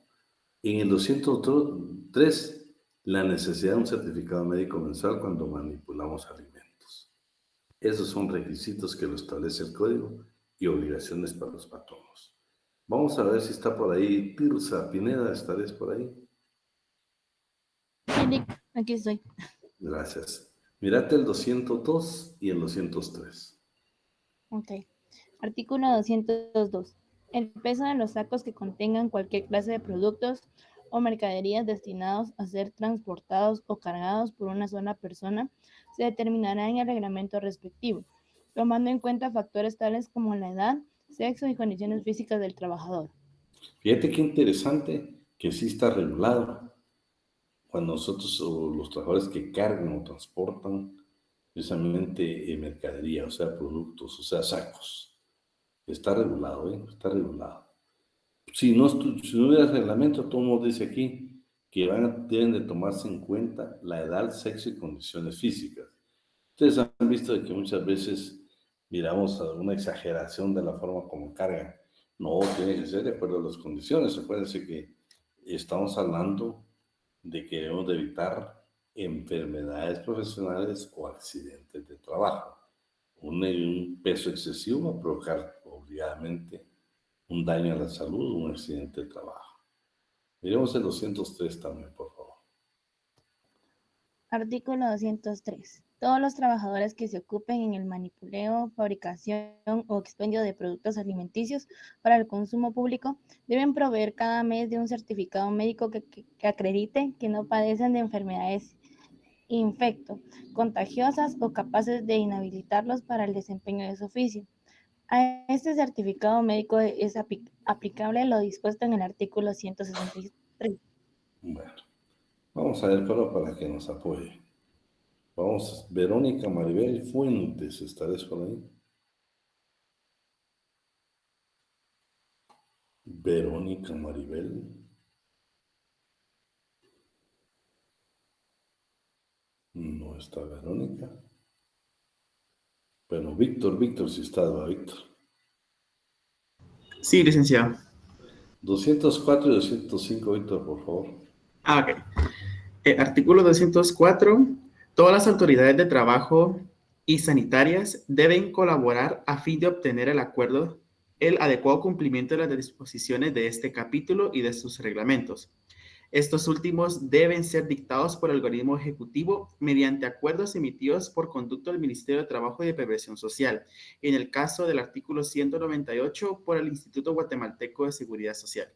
En el 203, la necesidad de un certificado médico mensual cuando manipulamos alimentos. Esos son requisitos que lo establece el código y obligaciones para los patronos. Vamos a ver si está por ahí Tirsa Pineda, ¿estaréis por ahí? Aquí estoy. Gracias. Mírate el 202 y el 203. Ok. Artículo 202. El peso de los sacos que contengan cualquier clase de productos o mercaderías destinados a ser transportados o cargados por una sola persona se determinará en el reglamento respectivo, tomando en cuenta factores tales como la edad, sexo y condiciones físicas del trabajador. Fíjate qué interesante que sí está regulado. Cuando nosotros o los trabajadores que cargan o transportan precisamente mercadería, o sea, productos, o sea, sacos. Está regulado, ¿eh? Está regulado. Si no hubiera reglamento, todo el mundo dice aquí que deben de tomarse en cuenta la edad, sexo y condiciones físicas. Ustedes han visto de que muchas veces miramos alguna exageración de la forma como cargan. No, tiene que ser de acuerdo a las condiciones. Acuérdense que estamos hablando de que debemos de evitar enfermedades profesionales o accidentes de trabajo. Un peso excesivo va a provocar obligadamente un daño a la salud, un accidente de trabajo. Miremos el 203 también, por favor. Artículo 203. Todos los trabajadores que se ocupen en el manipuleo, fabricación o expendio de productos alimenticios para el consumo público deben proveer cada mes de un certificado médico que acredite que no padecen de enfermedades infecto, contagiosas o capaces de inhabilitarlos para el desempeño de su oficio. A este certificado médico es aplicable lo dispuesto en el artículo 163. Bueno, vamos a ver para que nos apoye. Vamos, Verónica Maribel Fuentes, ¿estarás por ahí? Verónica Maribel. No está Verónica. Bueno, Víctor, si está, Víctor. Sí, licenciado. 204 y 205, Víctor, por favor. Ok. Artículo 204. Todas las autoridades de trabajo y sanitarias deben colaborar a fin de obtener el adecuado cumplimiento de las disposiciones de este capítulo y de sus reglamentos. Estos últimos deben ser dictados por el organismo ejecutivo mediante acuerdos emitidos por conducto del Ministerio de Trabajo y de Previsión Social. En el caso del artículo 198, por el Instituto Guatemalteco de Seguridad Social.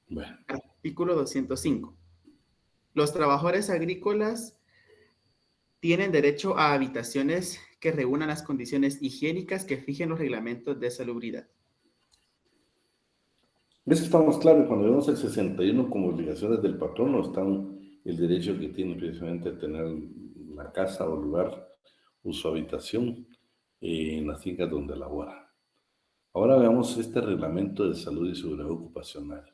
Bueno, Artículo 205. Los trabajadores agrícolas tienen derecho a habitaciones que reúnan las condiciones higiénicas que fijen los reglamentos de salubridad. eso estamos claros. Cuando vemos el 61 como obligaciones del patrono, está el derecho que tiene precisamente a tener la casa o lugar o su habitación en las fincas donde labora. Ahora veamos este reglamento de salud y seguridad ocupacional.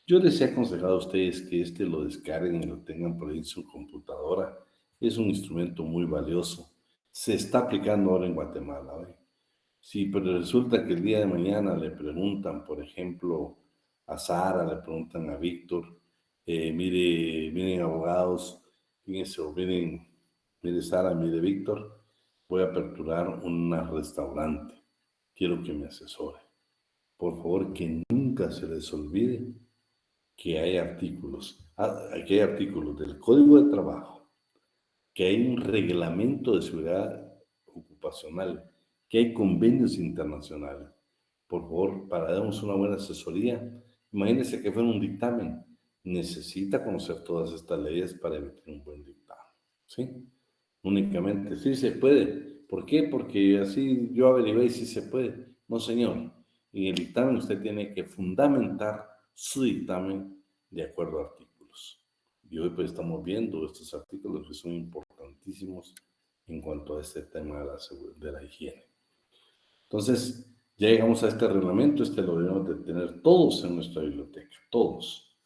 Yo les he aconsejado a ustedes que lo descarguen y lo tengan por ahí en su computadora. Es un instrumento muy valioso. Se está aplicando ahora en Guatemala, ¿ve? Sí, pero resulta que el día de mañana le preguntan, por ejemplo, a Sara, le preguntan a Víctor, miren abogados, fíjense, o mire Sara, mire Víctor, voy a aperturar un restaurante, quiero que me asesore. Por favor, que nunca se les olvide que hay artículos del Código de Trabajo, que hay un reglamento de seguridad ocupacional, que hay convenios internacionales. Por favor, para darnos una buena asesoría, imagínense que fuera un dictamen. Necesita conocer todas estas leyes para emitir un buen dictamen, ¿sí? Únicamente, sí se puede. ¿Por qué? Porque así yo averigué si se puede. No, señor. En el dictamen usted tiene que fundamentar su dictamen de acuerdo a artículos. Y hoy pues estamos viendo estos artículos que son importantísimos en cuanto a este tema de la higiene. Entonces, ya llegamos a este reglamento, lo debemos de tener todos en nuestra biblioteca, todos,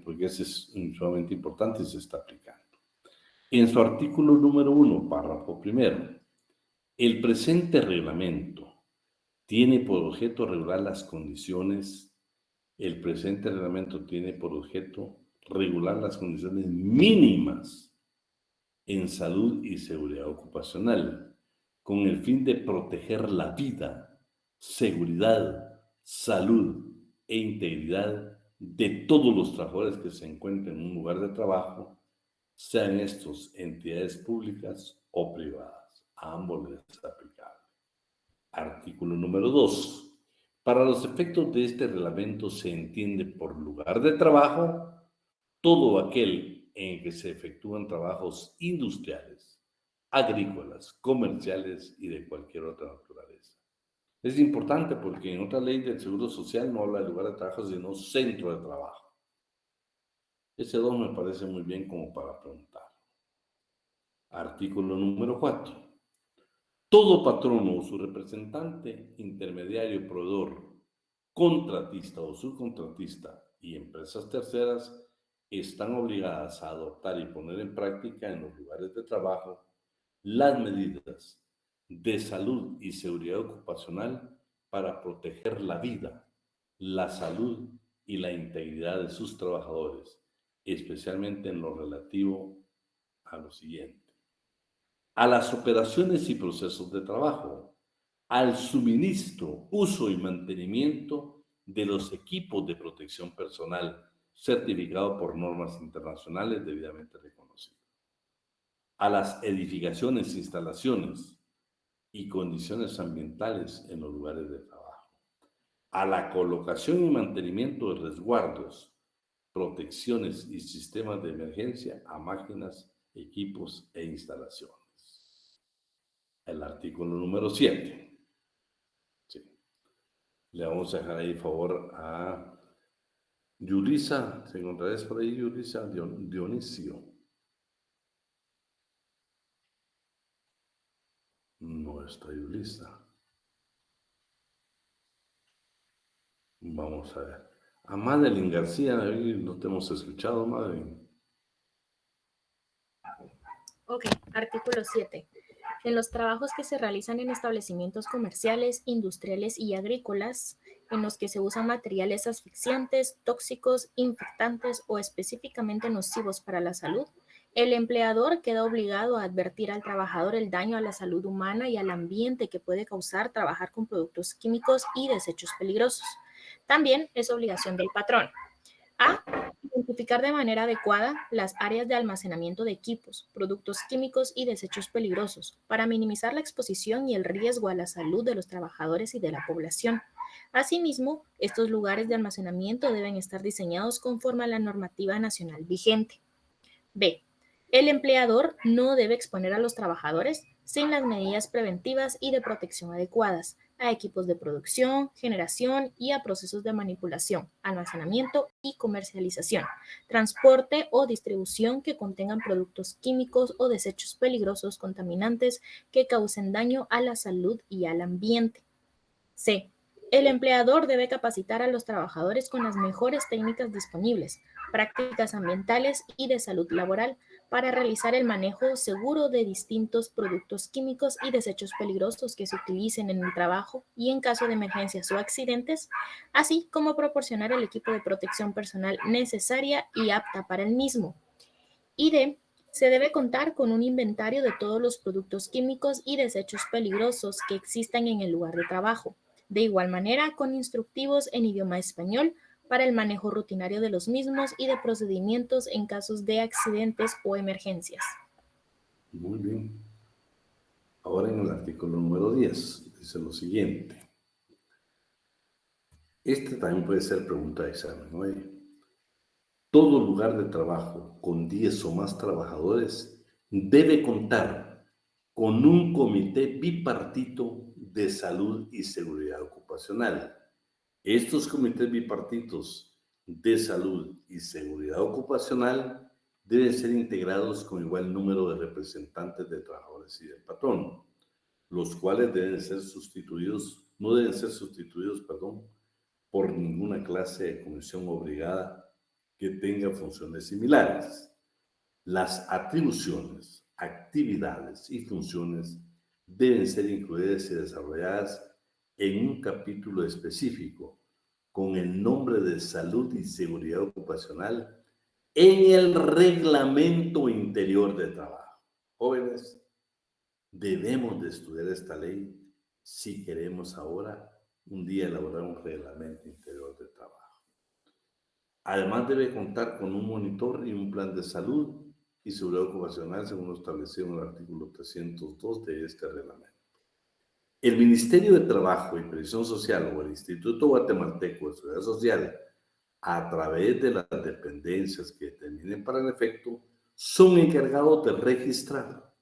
porque ese es sumamente importante y se está aplicando. En su artículo número 1, párrafo primero, el presente reglamento tiene por objeto regular las condiciones, el presente reglamento tiene por objeto regular las condiciones mínimas en salud y seguridad ocupacional, con el fin de proteger la vida, seguridad, salud e integridad de todos los trabajadores que se encuentren en un lugar de trabajo, sean estos entidades públicas o privadas. A ambos les es aplicable. Artículo número 2. Para los efectos de este reglamento se entiende por lugar de trabajo todo aquel en que se efectúan trabajos industriales, agrícolas, comerciales y de cualquier otra naturaleza. Es importante porque en otra ley del Seguro Social no habla de lugar de trabajo, sino centro de trabajo. Ese 2 me parece muy bien como para preguntar. Artículo número 4. Todo patrono o su representante, intermediario, proveedor, contratista o subcontratista y empresas terceras están obligadas a adoptar y poner en práctica en los lugares de trabajo las medidas de salud y seguridad ocupacional para proteger la vida, la salud y la integridad de sus trabajadores, especialmente en lo relativo a lo siguiente: a las operaciones y procesos de trabajo, al suministro, uso y mantenimiento de los equipos de protección personal certificado por normas internacionales debidamente reconocidas, a las edificaciones, instalaciones y condiciones ambientales en los lugares de trabajo, a la colocación y mantenimiento de resguardos, protecciones y sistemas de emergencia a máquinas, equipos e instalaciones. El artículo número 7. Sí. Le vamos a dejar ahí favor a Yulisa. ¿Se encontrarás por ahí, Yulisa? Dionisio. No está Yulisa. Vamos a ver. A Madeline García, no te hemos escuchado, Madeline. Ok, artículo 7. En los trabajos que se realizan en establecimientos comerciales, industriales y agrícolas, en los que se usan materiales asfixiantes, tóxicos, infectantes o específicamente nocivos para la salud, el empleador queda obligado a advertir al trabajador el daño a la salud humana y al ambiente que puede causar trabajar con productos químicos y desechos peligrosos. También es obligación del patrón: a. Identificar de manera adecuada las áreas de almacenamiento de equipos, productos químicos y desechos peligrosos para minimizar la exposición y el riesgo a la salud de los trabajadores y de la población. Asimismo, estos lugares de almacenamiento deben estar diseñados conforme a la normativa nacional vigente. B. El empleador no debe exponer a los trabajadores sin las medidas preventivas y de protección adecuadas a equipos de producción, generación y a procesos de manipulación, almacenamiento y comercialización, transporte o distribución que contengan productos químicos o desechos peligrosos contaminantes que causen daño a la salud y al ambiente. C. El empleador debe capacitar a los trabajadores con las mejores técnicas disponibles, prácticas ambientales y de salud laboral para realizar el manejo seguro de distintos productos químicos y desechos peligrosos que se utilicen en el trabajo y en caso de emergencias o accidentes, así como proporcionar el equipo de protección personal necesaria y apta para el mismo. Y D. Se debe contar con un inventario de todos los productos químicos y desechos peligrosos que existan en el lugar de trabajo. De igual manera, con instructivos en idioma español para el manejo rutinario de los mismos y de procedimientos en casos de accidentes o emergencias. Muy bien. Ahora en el artículo número 10 dice lo siguiente. Este también puede ser pregunta de examen, ¿no? Todo lugar de trabajo con 10 o más trabajadores debe contar con un comité bipartito de salud y seguridad ocupacional. Estos comités bipartitos de salud y seguridad ocupacional deben ser integrados con igual número de representantes de trabajadores y del patrón, los cuales no deben ser sustituidos, por ninguna clase de comisión obligada que tenga funciones similares. Las atribuciones, actividades y funciones deben ser incluidas y desarrolladas en un capítulo específico con el nombre de salud y seguridad ocupacional en el reglamento interior de trabajo. Jóvenes, debemos de estudiar esta ley si queremos ahora un día elaborar un reglamento interior de trabajo. Además debe contar con un monitor y un plan de salud y seguridad ocupacional según lo establecido en el artículo 302 de este reglamento. El Ministerio de Trabajo y Previsión Social o el Instituto Guatemalteco de Seguridad Social, a través de las dependencias que determinen para el efecto, son encargados de registrar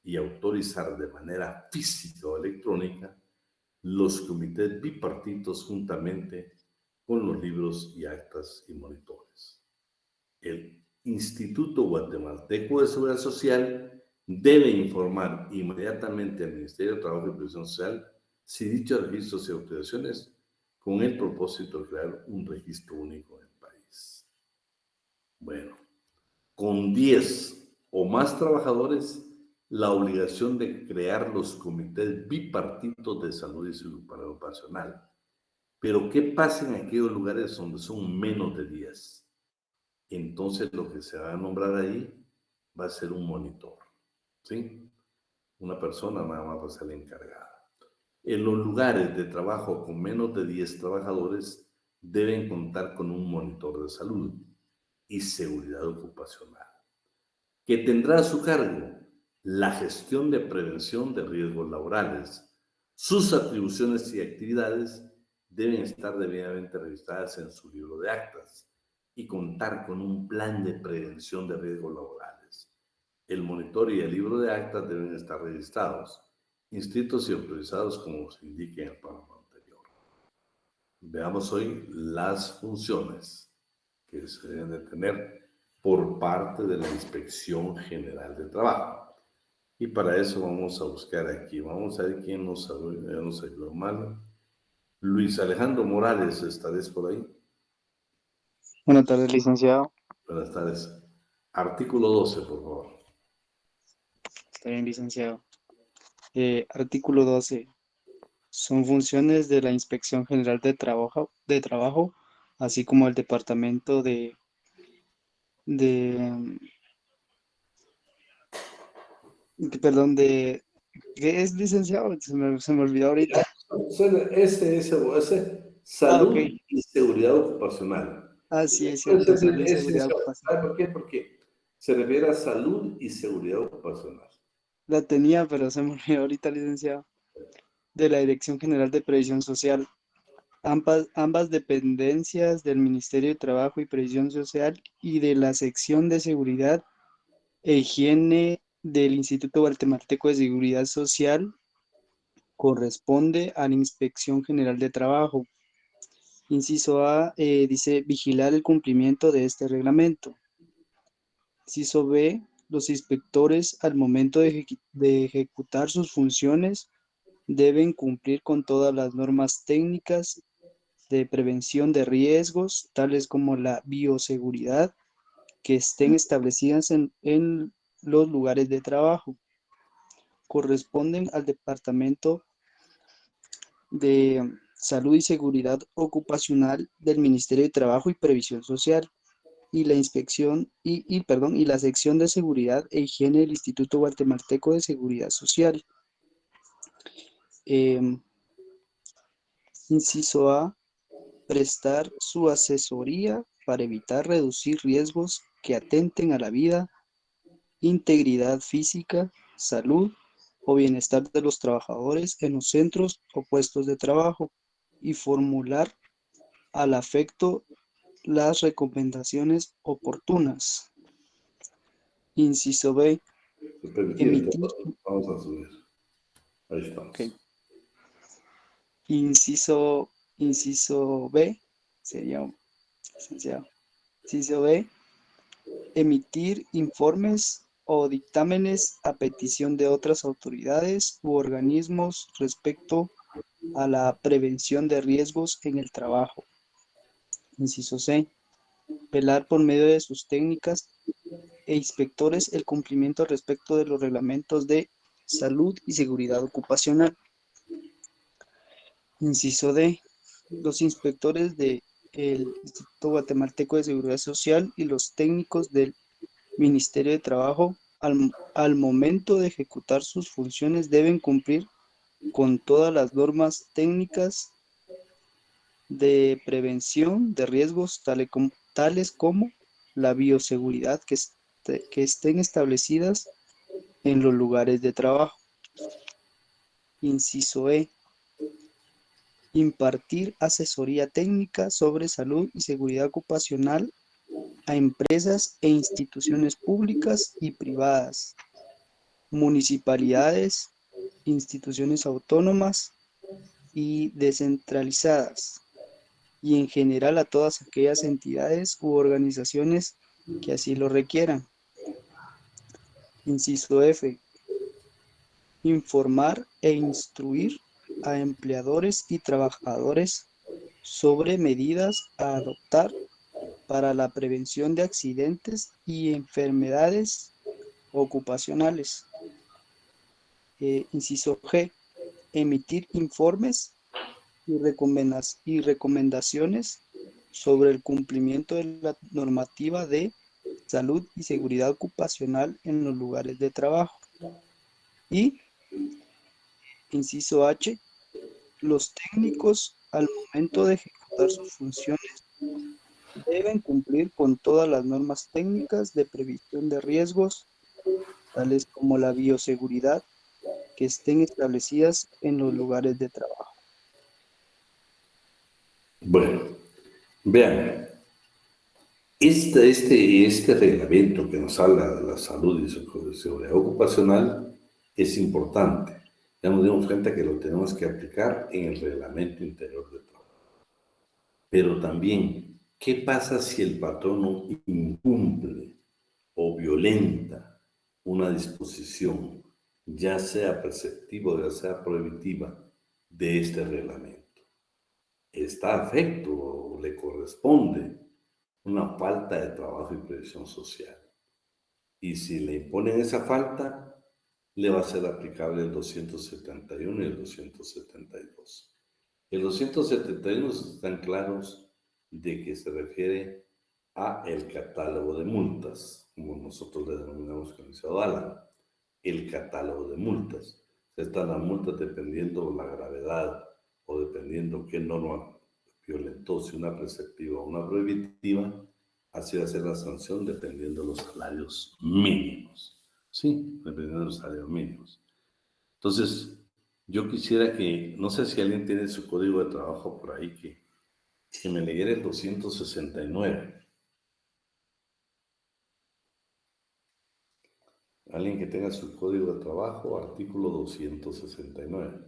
y autorizar de manera física o electrónica los comités bipartitos juntamente con los libros y actas y monitores. El Instituto Guatemalteco de Seguridad Social debe informar inmediatamente al Ministerio de Trabajo y Previsión Social si dichos registros y autorizaciones con el propósito de crear un registro único en el país. Bueno, con 10 o más trabajadores, la obligación de crear los comités bipartitos de salud y seguridad ocupacional. Pero, ¿qué pasa en aquellos lugares donde son menos de 10? Entonces, lo que se va a nombrar ahí va a ser un monitor, ¿sí? Una persona nada más va a ser la encargada. En los lugares de trabajo con menos de 10 trabajadores, deben contar con un monitor de salud y seguridad ocupacional, que tendrá a su cargo la gestión de prevención de riesgos laborales. Sus atribuciones y actividades deben estar debidamente registradas en su libro de actas y contar con un plan de prevención de riesgos laborales. El monitor y el libro de actas deben estar registrados, inscritos y autorizados como se indique en el párrafo anterior. Veamos hoy las funciones que se deben de tener por parte de la Inspección General de Trabajo. Y para eso vamos a buscar aquí, vamos a ver quién nos ayudó mal. Luis Alejandro Morales, ¿estarás por ahí? Buenas tardes, licenciado. Buenas tardes. Artículo 12, por favor. Está bien, licenciado. Artículo 12. Son funciones de la Inspección General de Trabajo, así como el Departamento ¿qué es, licenciado? Se me olvidó ahorita. SSOS, Salud Ok. y Seguridad Ocupacional. sí, es Puede cierto, ser salud y es seguridad esencial. ocupacional. ¿Sabe por qué? Porque se refiere a salud y seguridad ocupacional. La tenía, pero se me olvidó ahorita, licenciado. De la Dirección General de Previsión Social. Ambas dependencias del Ministerio de Trabajo y Previsión Social y de la Sección de Seguridad e Higiene del Instituto Guatemalteco de Seguridad Social corresponde a la Inspección General de Trabajo. Inciso A dice vigilar el cumplimiento de este reglamento. Inciso B, los inspectores al momento de ejecutar sus funciones deben cumplir con todas las normas técnicas de prevención de riesgos, tales como la bioseguridad, que estén establecidas en los lugares de trabajo. Corresponden al Departamento de Salud y Seguridad Ocupacional del Ministerio de Trabajo y Previsión Social y la inspección y la sección de seguridad e higiene del Instituto Guatemalteco de Seguridad Social. Inciso A, prestar su asesoría para evitar reducir riesgos que atenten a la vida, integridad física, salud o bienestar de los trabajadores en los centros o puestos de trabajo y formular al afecto las recomendaciones oportunas. Inciso B, Permitido, emitir, vamos a subir. Ahí estamos. ok. Inciso B, sería, licenciado. Inciso B, emitir informes o dictámenes a petición de otras autoridades u organismos respecto a la prevención de riesgos en el trabajo. Inciso C, velar por medio de sus técnicas e inspectores el cumplimiento respecto de los reglamentos de salud y seguridad ocupacional. Inciso D, los inspectores del Instituto Guatemalteco de Seguridad Social y los técnicos del Ministerio de Trabajo al momento de ejecutar sus funciones deben cumplir con todas las normas técnicas de prevención de riesgos tales como la bioseguridad que estén establecidas en los lugares de trabajo. Inciso E, impartir asesoría técnica sobre salud y seguridad ocupacional a empresas e instituciones públicas y privadas, municipalidades, instituciones autónomas y descentralizadas, y en general a todas aquellas entidades u organizaciones que así lo requieran. Inciso F, informar e instruir a empleadores y trabajadores sobre medidas a adoptar para la prevención de accidentes y enfermedades ocupacionales. Inciso G, emitir informes y recomendaciones sobre el cumplimiento de la normativa de salud y seguridad ocupacional en los lugares de trabajo. Y, inciso H, los técnicos al momento de ejecutar sus funciones deben cumplir con todas las normas técnicas de previsión de riesgos, tales como la bioseguridad, que estén establecidas en los lugares de trabajo. Bueno, vean, este reglamento que nos habla de la salud y seguridad ocupacional es importante. Ya nos dimos cuenta que lo tenemos que aplicar en el reglamento interior de trabajo. Pero también, ¿qué pasa si el patrono incumple o violenta una disposición, ya sea preceptiva o ya sea prohibitiva, de este reglamento? Está afecto o le corresponde una falta de trabajo y previsión social. Y si le imponen esa falta, le va a ser aplicable el 271 y el 272. El 271 están claros de que se refiere a el catálogo de multas, como nosotros le denominamos con el licenciado Alan, el catálogo de multas. Están las multas dependiendo la gravedad o dependiendo qué norma violentó, si una preceptiva o una prohibitiva, así va a ser la sanción dependiendo de los salarios mínimos. Sí, dependiendo de los salarios mínimos. Entonces, yo quisiera que, no sé si alguien tiene su código de trabajo por ahí, que me leyera el 269. Alguien que tenga su código de trabajo, artículo 269.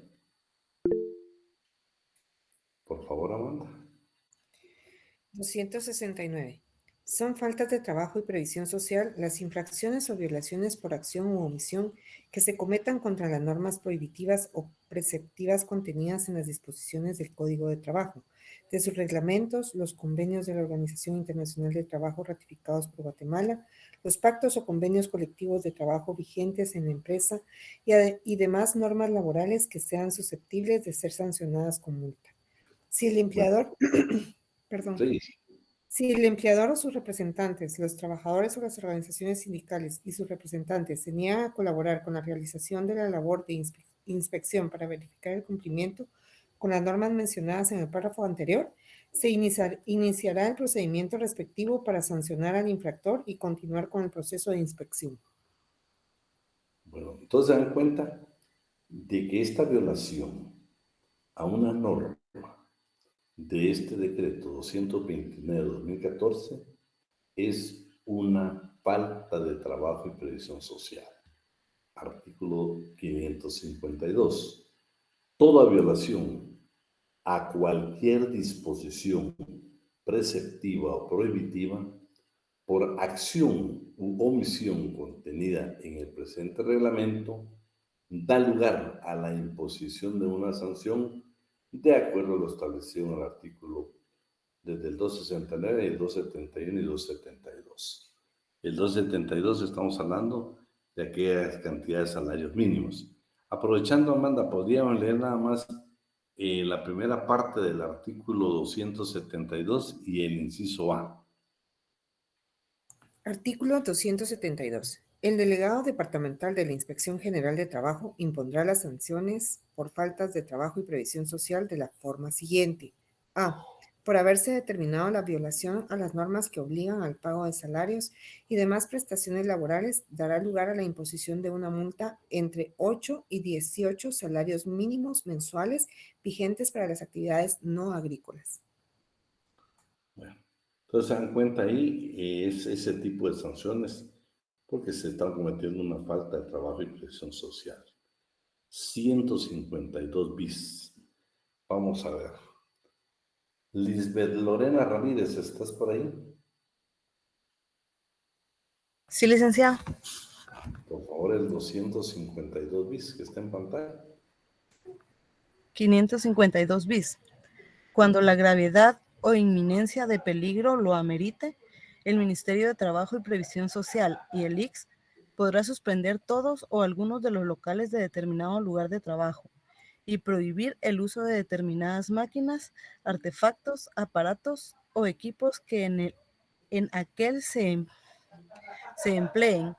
Por favor, Amanda. 269. Son faltas de trabajo y previsión social las infracciones o violaciones por acción u omisión que se cometan contra las normas prohibitivas o preceptivas contenidas en las disposiciones del Código de Trabajo, de sus reglamentos, los convenios de la Organización Internacional del Trabajo ratificados por Guatemala, los pactos o convenios colectivos de trabajo vigentes en la empresa y demás normas laborales que sean susceptibles de ser sancionadas con multa. Si el empleador, perdón, Sí. si el empleador o sus representantes, los trabajadores o las organizaciones sindicales y sus representantes se niegan a colaborar con la realización de la labor de inspección para verificar el cumplimiento con las normas mencionadas en el párrafo anterior, se iniciará el procedimiento respectivo para sancionar al infractor y continuar con el proceso de inspección. Bueno, entonces se dan cuenta de que esta violación a una norma de este decreto 229/2014 es una falta de trabajo y previsión social. Artículo 552. Toda violación a cualquier disposición preceptiva o prohibitiva por acción u omisión contenida en el presente reglamento da lugar a la imposición de una sanción de acuerdo a lo establecido en el artículo desde el 269, el 271 y 272. El 272 estamos hablando de aquellas cantidades de salarios mínimos. Aprovechando, Amanda, podríamos leer nada más la primera parte del artículo 272 y el inciso A. Artículo 272. El delegado departamental de la Inspección General de Trabajo impondrá las sanciones por faltas de trabajo y previsión social de la forma siguiente. A. Por haberse determinado la violación a las normas que obligan al pago de salarios y demás prestaciones laborales, dará lugar a la imposición de una multa entre 8 y 18 salarios mínimos mensuales vigentes para las actividades no agrícolas. Bueno, entonces se dan cuenta ahí, es ese tipo de sanciones porque se está cometiendo una falta de trabajo y presión social. 152 bis. Vamos a ver. Lisbeth Lorena Ramírez, ¿estás por ahí? Sí, licenciado. Por favor, el 252 bis que está en pantalla. 552 bis. Cuando la gravedad o inminencia de peligro lo amerite, el Ministerio de Trabajo y Previsión Social y el ICS podrá suspender todos o algunos de los locales de determinado lugar de trabajo y prohibir el uso de determinadas máquinas, artefactos, aparatos o equipos que en aquel se empleen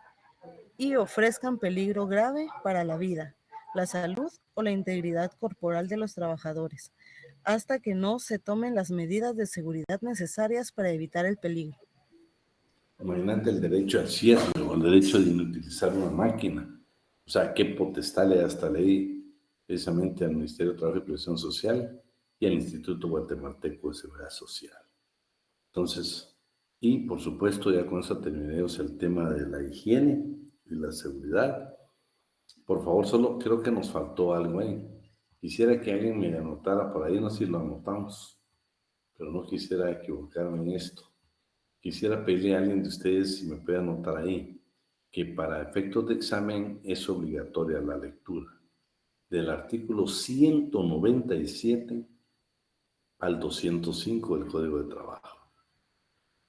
y ofrezcan peligro grave para la vida, la salud o la integridad corporal de los trabajadores, hasta que no se tomen las medidas de seguridad necesarias para evitar el peligro. Imagínate el derecho al cierre o el derecho de inutilizar una máquina. O sea, qué potestad le da esta ley precisamente al Ministerio de Trabajo y Previsión Social y al Instituto Guatemalteco de Seguridad Social. Entonces, y por supuesto, ya con eso terminemos el tema de la higiene y la seguridad. Por favor, solo creo que nos faltó algo ahí. Quisiera que alguien me anotara por ahí, no sé si lo anotamos, pero no quisiera equivocarme en esto. Quisiera pedirle a alguien de ustedes si me puede anotar ahí, que para efectos de examen es obligatoria la lectura del artículo 197 al 205 del Código de Trabajo.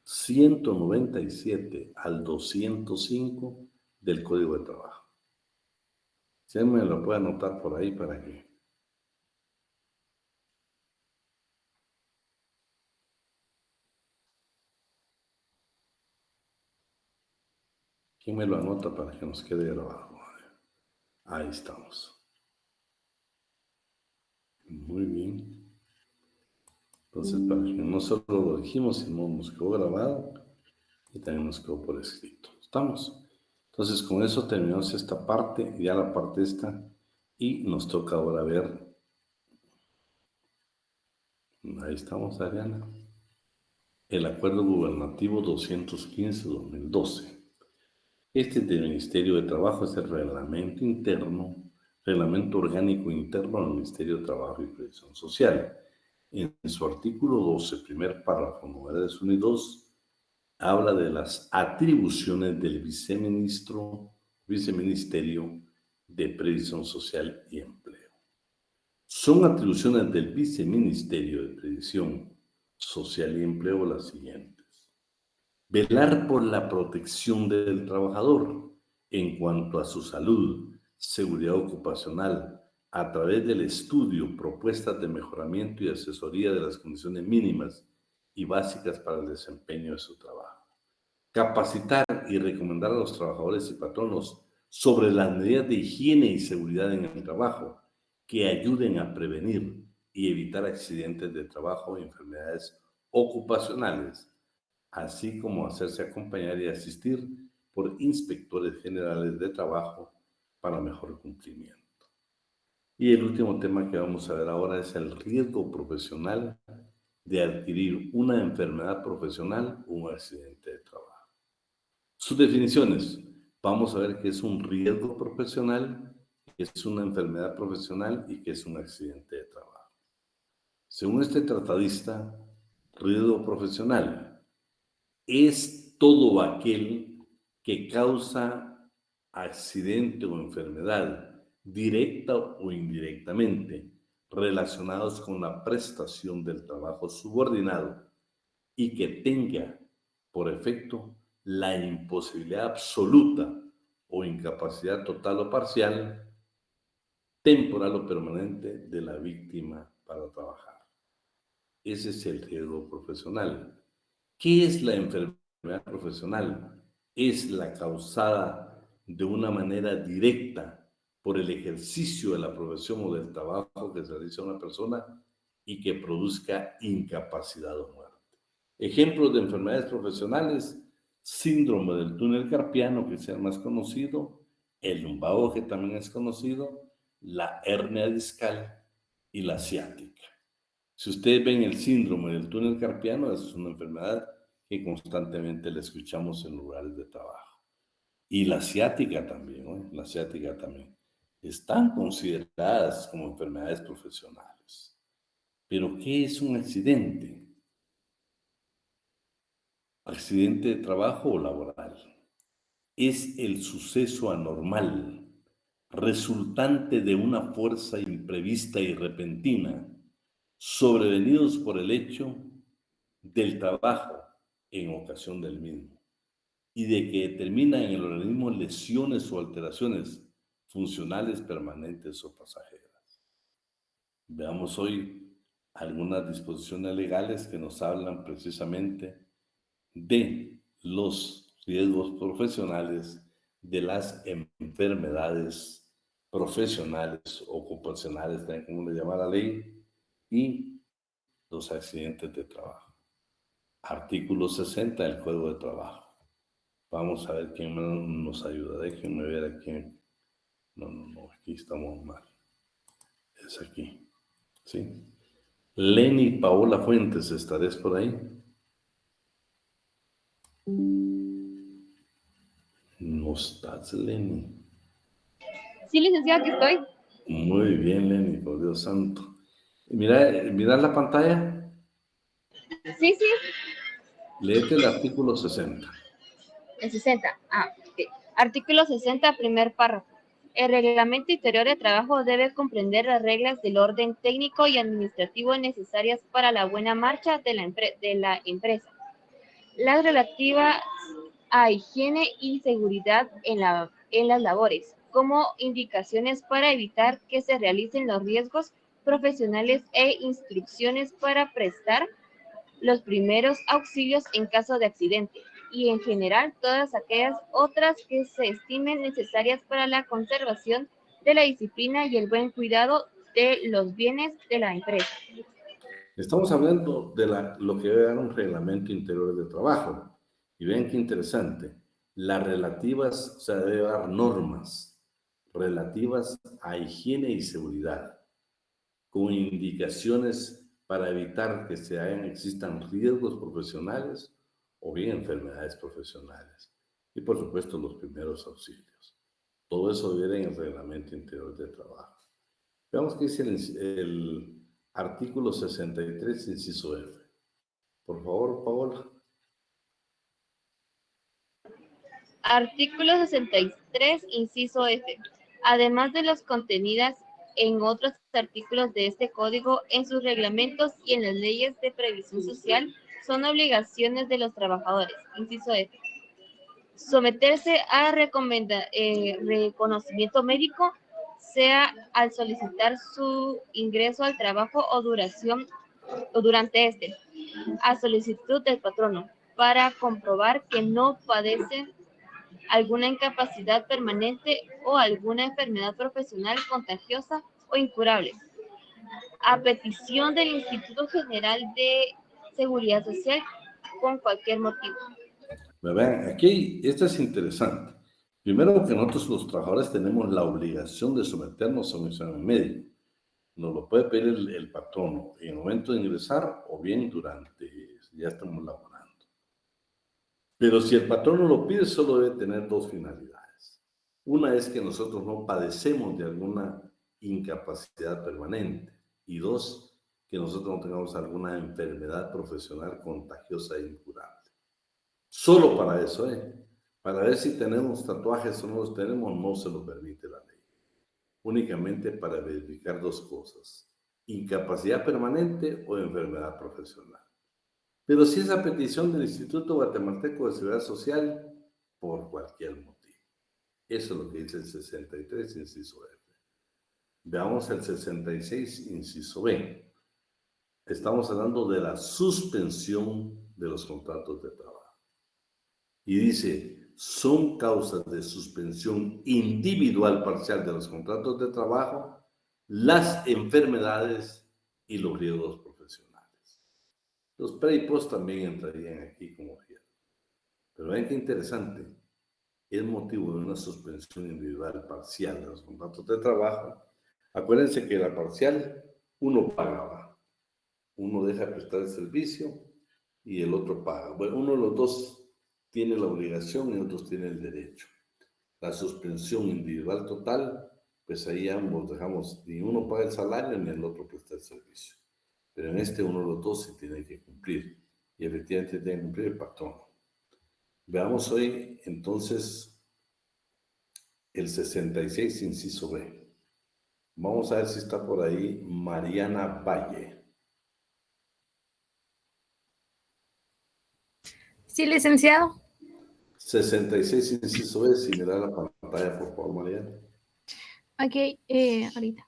197 al 205 del Código de Trabajo. Si alguien me lo puede anotar por ahí para que... ¿Quién me lo anota para que nos quede grabado? Ahí estamos. Muy bien. Entonces, para que no solo lo dijimos, sino nos quedó grabado y también nos quedó por escrito. ¿Estamos? Entonces, con eso terminamos esta parte, ya la parte esta, y nos toca ahora ver. Ahí estamos, Ariana. El Acuerdo Gubernativo 215-2012. Este es del Ministerio de Trabajo, es el reglamento interno, reglamento orgánico interno del Ministerio de Trabajo y Previsión Social. En su artículo 12, primer párrafo, numerales 1 y 2, habla de las atribuciones del viceministerio de Previsión Social y Empleo. Son atribuciones del viceministerio de Previsión Social y Empleo las siguientes: velar por la protección del trabajador en cuanto a su salud, seguridad ocupacional, a través del estudio, propuestas de mejoramiento y asesoría de las condiciones mínimas y básicas para el desempeño de su trabajo. Capacitar y recomendar a los trabajadores y patronos sobre las medidas de higiene y seguridad en el trabajo que ayuden a prevenir y evitar accidentes de trabajo y enfermedades ocupacionales, así como hacerse acompañar y asistir por inspectores generales de trabajo para mejor cumplimiento. Y el último tema que vamos a ver ahora es el riesgo profesional de adquirir una enfermedad profesional o un accidente de trabajo. Sus definiciones. Vamos a ver qué es un riesgo profesional, qué es una enfermedad profesional y qué es un accidente de trabajo. Según este tratadista, riesgo profesional es todo aquel que causa accidente o enfermedad, directa o indirectamente, relacionados con la prestación del trabajo subordinado y que tenga por efecto la imposibilidad absoluta o incapacidad total o parcial, temporal o permanente de la víctima para trabajar. Ese es el riesgo profesional. ¿Qué es la enfermedad profesional? Es la causada de una manera directa por el ejercicio de la profesión o del trabajo que se realiza a una persona y que produzca incapacidad o muerte. Ejemplos de enfermedades profesionales: síndrome del túnel carpiano, que es el más conocido, el lumbago, que también es conocido, la hernia discal y la ciática. Si ustedes ven el síndrome del túnel carpiano, es una enfermedad que constantemente la escuchamos en lugares de trabajo. Y la ciática también, ¿no? La ciática también. Están consideradas como enfermedades profesionales. Pero, ¿qué es un accidente? Accidente de trabajo o laboral. Es el suceso anormal, resultante de una fuerza imprevista y repentina, sobrevenidos por el hecho del trabajo en ocasión del mismo, y de que determina en el organismo lesiones o alteraciones funcionales permanentes o pasajeras. Veamos hoy algunas disposiciones legales que nos hablan precisamente de los riesgos profesionales, de las enfermedades profesionales, ocupacionales, también como le llama la ley, y los accidentes de trabajo. Artículo 60 del Código de Trabajo. Vamos a ver quién nos ayuda. Déjenme ver aquí. No, aquí estamos mal. Es aquí. ¿Sí? Lenny Paola Fuentes, ¿estarás por ahí? No estás, Lenny. Sí, licenciado, que estoy. Muy bien, Lenny, por Dios santo. Mira la pantalla. Sí, sí. Léete el artículo 60. El 60. Ok. Artículo 60, primer párrafo. El reglamento interior de trabajo debe comprender las reglas del orden técnico y administrativo necesarias para la buena marcha de la empresa. Las relativas a higiene y seguridad en las labores, como indicaciones para evitar que se realicen los riesgos profesionales e instrucciones para prestar los primeros auxilios en caso de accidente, y en general todas aquellas otras que se estimen necesarias para la conservación de la disciplina y el buen cuidado de los bienes de la empresa. Estamos hablando de lo que debe dar un reglamento interior de trabajo. Y vean qué interesante. Las relativas, o sea, debe dar normas relativas a higiene y seguridad, con indicaciones para evitar que existan riesgos profesionales o bien enfermedades profesionales. Y por supuesto los primeros auxilios. Todo eso viene en el reglamento interior de trabajo. Veamos qué dice el artículo 63, inciso F. Por favor, Paola. Artículo 63, inciso F. Además de los contenidas en otros artículos de este código, en sus reglamentos y en las leyes de previsión social, son obligaciones de los trabajadores. Inciso F. Someterse a reconocimiento médico, sea al solicitar su ingreso al trabajo o durante este, a solicitud del patrono, para comprobar que no padece alguna incapacidad permanente o alguna enfermedad profesional contagiosa o incurable, a petición del Instituto General de Seguridad Social con cualquier motivo. Vean, aquí, esto es interesante. Primero que nosotros los trabajadores tenemos la obligación de someternos a un examen médico. Nos lo puede pedir el patrono en el momento de ingresar o bien durante, ya estamos laborando. Pero si el patrono lo pide, solo debe tener dos finalidades. Una es que nosotros no padecemos de alguna incapacidad permanente. Y dos, que nosotros no tengamos alguna enfermedad profesional contagiosa e incurable. Solo para eso, Para ver si tenemos tatuajes o no los tenemos, no se lo permite la ley. Únicamente para verificar dos cosas: incapacidad permanente o enfermedad profesional. Pero si es a petición del Instituto Guatemalteco de Seguridad Social, por cualquier motivo. Eso es lo que dice el 63, inciso F. Veamos el 66, inciso B. Estamos hablando de la suspensión de los contratos de trabajo. Y dice, son causas de suspensión individual parcial de los contratos de trabajo las enfermedades y los riesgos profesionales. Los pre y post también entrarían aquí como riesgo. Pero ven qué interesante. Es motivo de una suspensión individual parcial de los contratos de trabajo. Acuérdense que la parcial, uno pagaba. Uno deja de prestar el servicio y el otro paga. Bueno, uno de los dos tiene la obligación y otros tienen el derecho. La suspensión individual total, pues ahí ambos dejamos, ni uno paga el salario ni el otro presta el servicio. Pero en este uno de los dos se tiene que cumplir. Y efectivamente tiene que cumplir el patrón. Veamos hoy entonces el 66, inciso B. Vamos a ver si está por ahí Mariana Valle. Sí, licenciado. 66, inciso B, si me da la pantalla, por favor, Mariana. Ok, ahorita.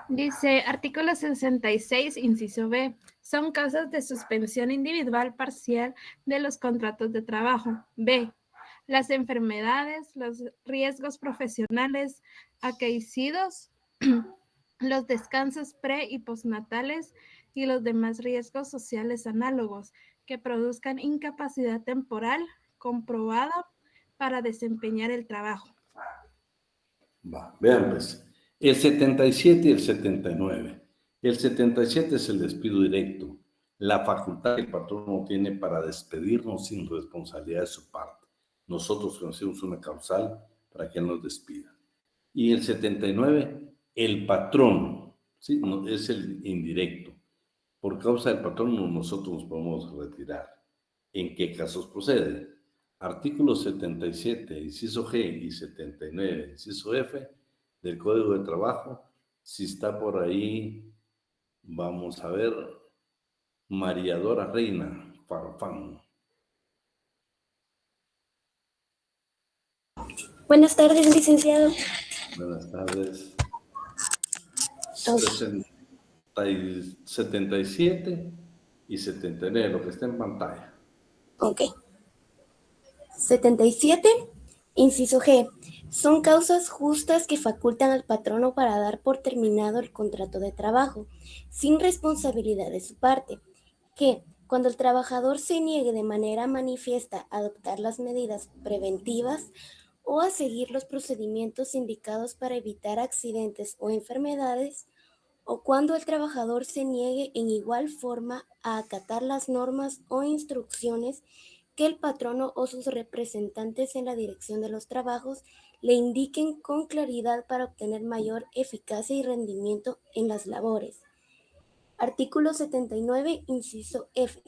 Dice, artículo 66, inciso B. Son causas de suspensión individual parcial de los contratos de trabajo. B. Las enfermedades, los riesgos profesionales acaecidos, los descansos pre- y postnatales y los demás riesgos sociales análogos que produzcan incapacidad temporal comprobada para desempeñar el trabajo. Va, vean pues, el 77 y el 79. El 77 es el despido directo, la facultad que el patrón no tiene para despedirnos sin responsabilidad de su parte. Nosotros conocemos una causal para que nos despida. Y el 79, el patrón, ¿sí? No, es el indirecto. Por causa del patrón nosotros nos podemos retirar. ¿En qué casos procede? Artículo 77, inciso G y 79, inciso F del Código de Trabajo. Si está por ahí, vamos a ver, María Dora Reina Farfán. Buenas tardes, licenciado. Buenas tardes. 77 y 79, lo que está en pantalla. Ok. 77 Inciso G. Son causas justas que facultan al patrono para dar por terminado el contrato de trabajo, sin responsabilidad de su parte. G. Cuando el trabajador se niegue de manera manifiesta a adoptar las medidas preventivas o a seguir los procedimientos indicados para evitar accidentes o enfermedades, o cuando el trabajador se niegue en igual forma a acatar las normas o instrucciones que el patrono o sus representantes en la dirección de los trabajos le indiquen con claridad para obtener mayor eficacia y rendimiento en las labores. Artículo 79, inciso F.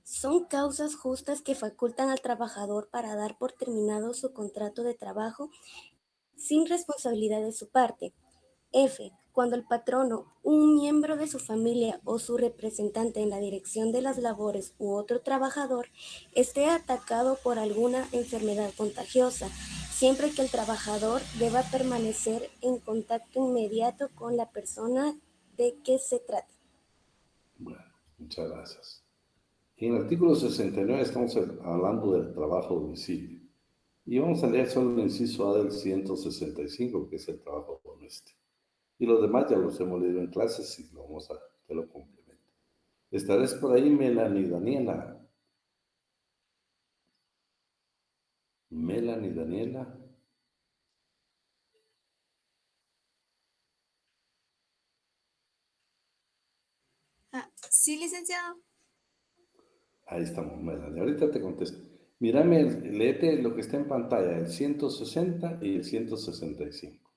Son causas justas que facultan al trabajador para dar por terminado su contrato de trabajo sin responsabilidad de su parte. F. Cuando el patrono, un miembro de su familia o su representante en la dirección de las labores u otro trabajador esté atacado por alguna enfermedad contagiosa, siempre que el trabajador deba permanecer en contacto inmediato con la persona de que se trate. Bueno, muchas gracias. En el artículo 69 estamos hablando del trabajo a domicilio. Y vamos a leer solo el inciso A del 165, que es el trabajo doméstico. Y los demás ya los hemos leído en clases y te lo complemento. ¿Estarás por ahí, Melanie Daniela? Melanie Daniela. Sí, licenciado. Ahí estamos, Melanie. Ahorita te contesto. Mírame, léete lo que está en pantalla, el 160 y el 165.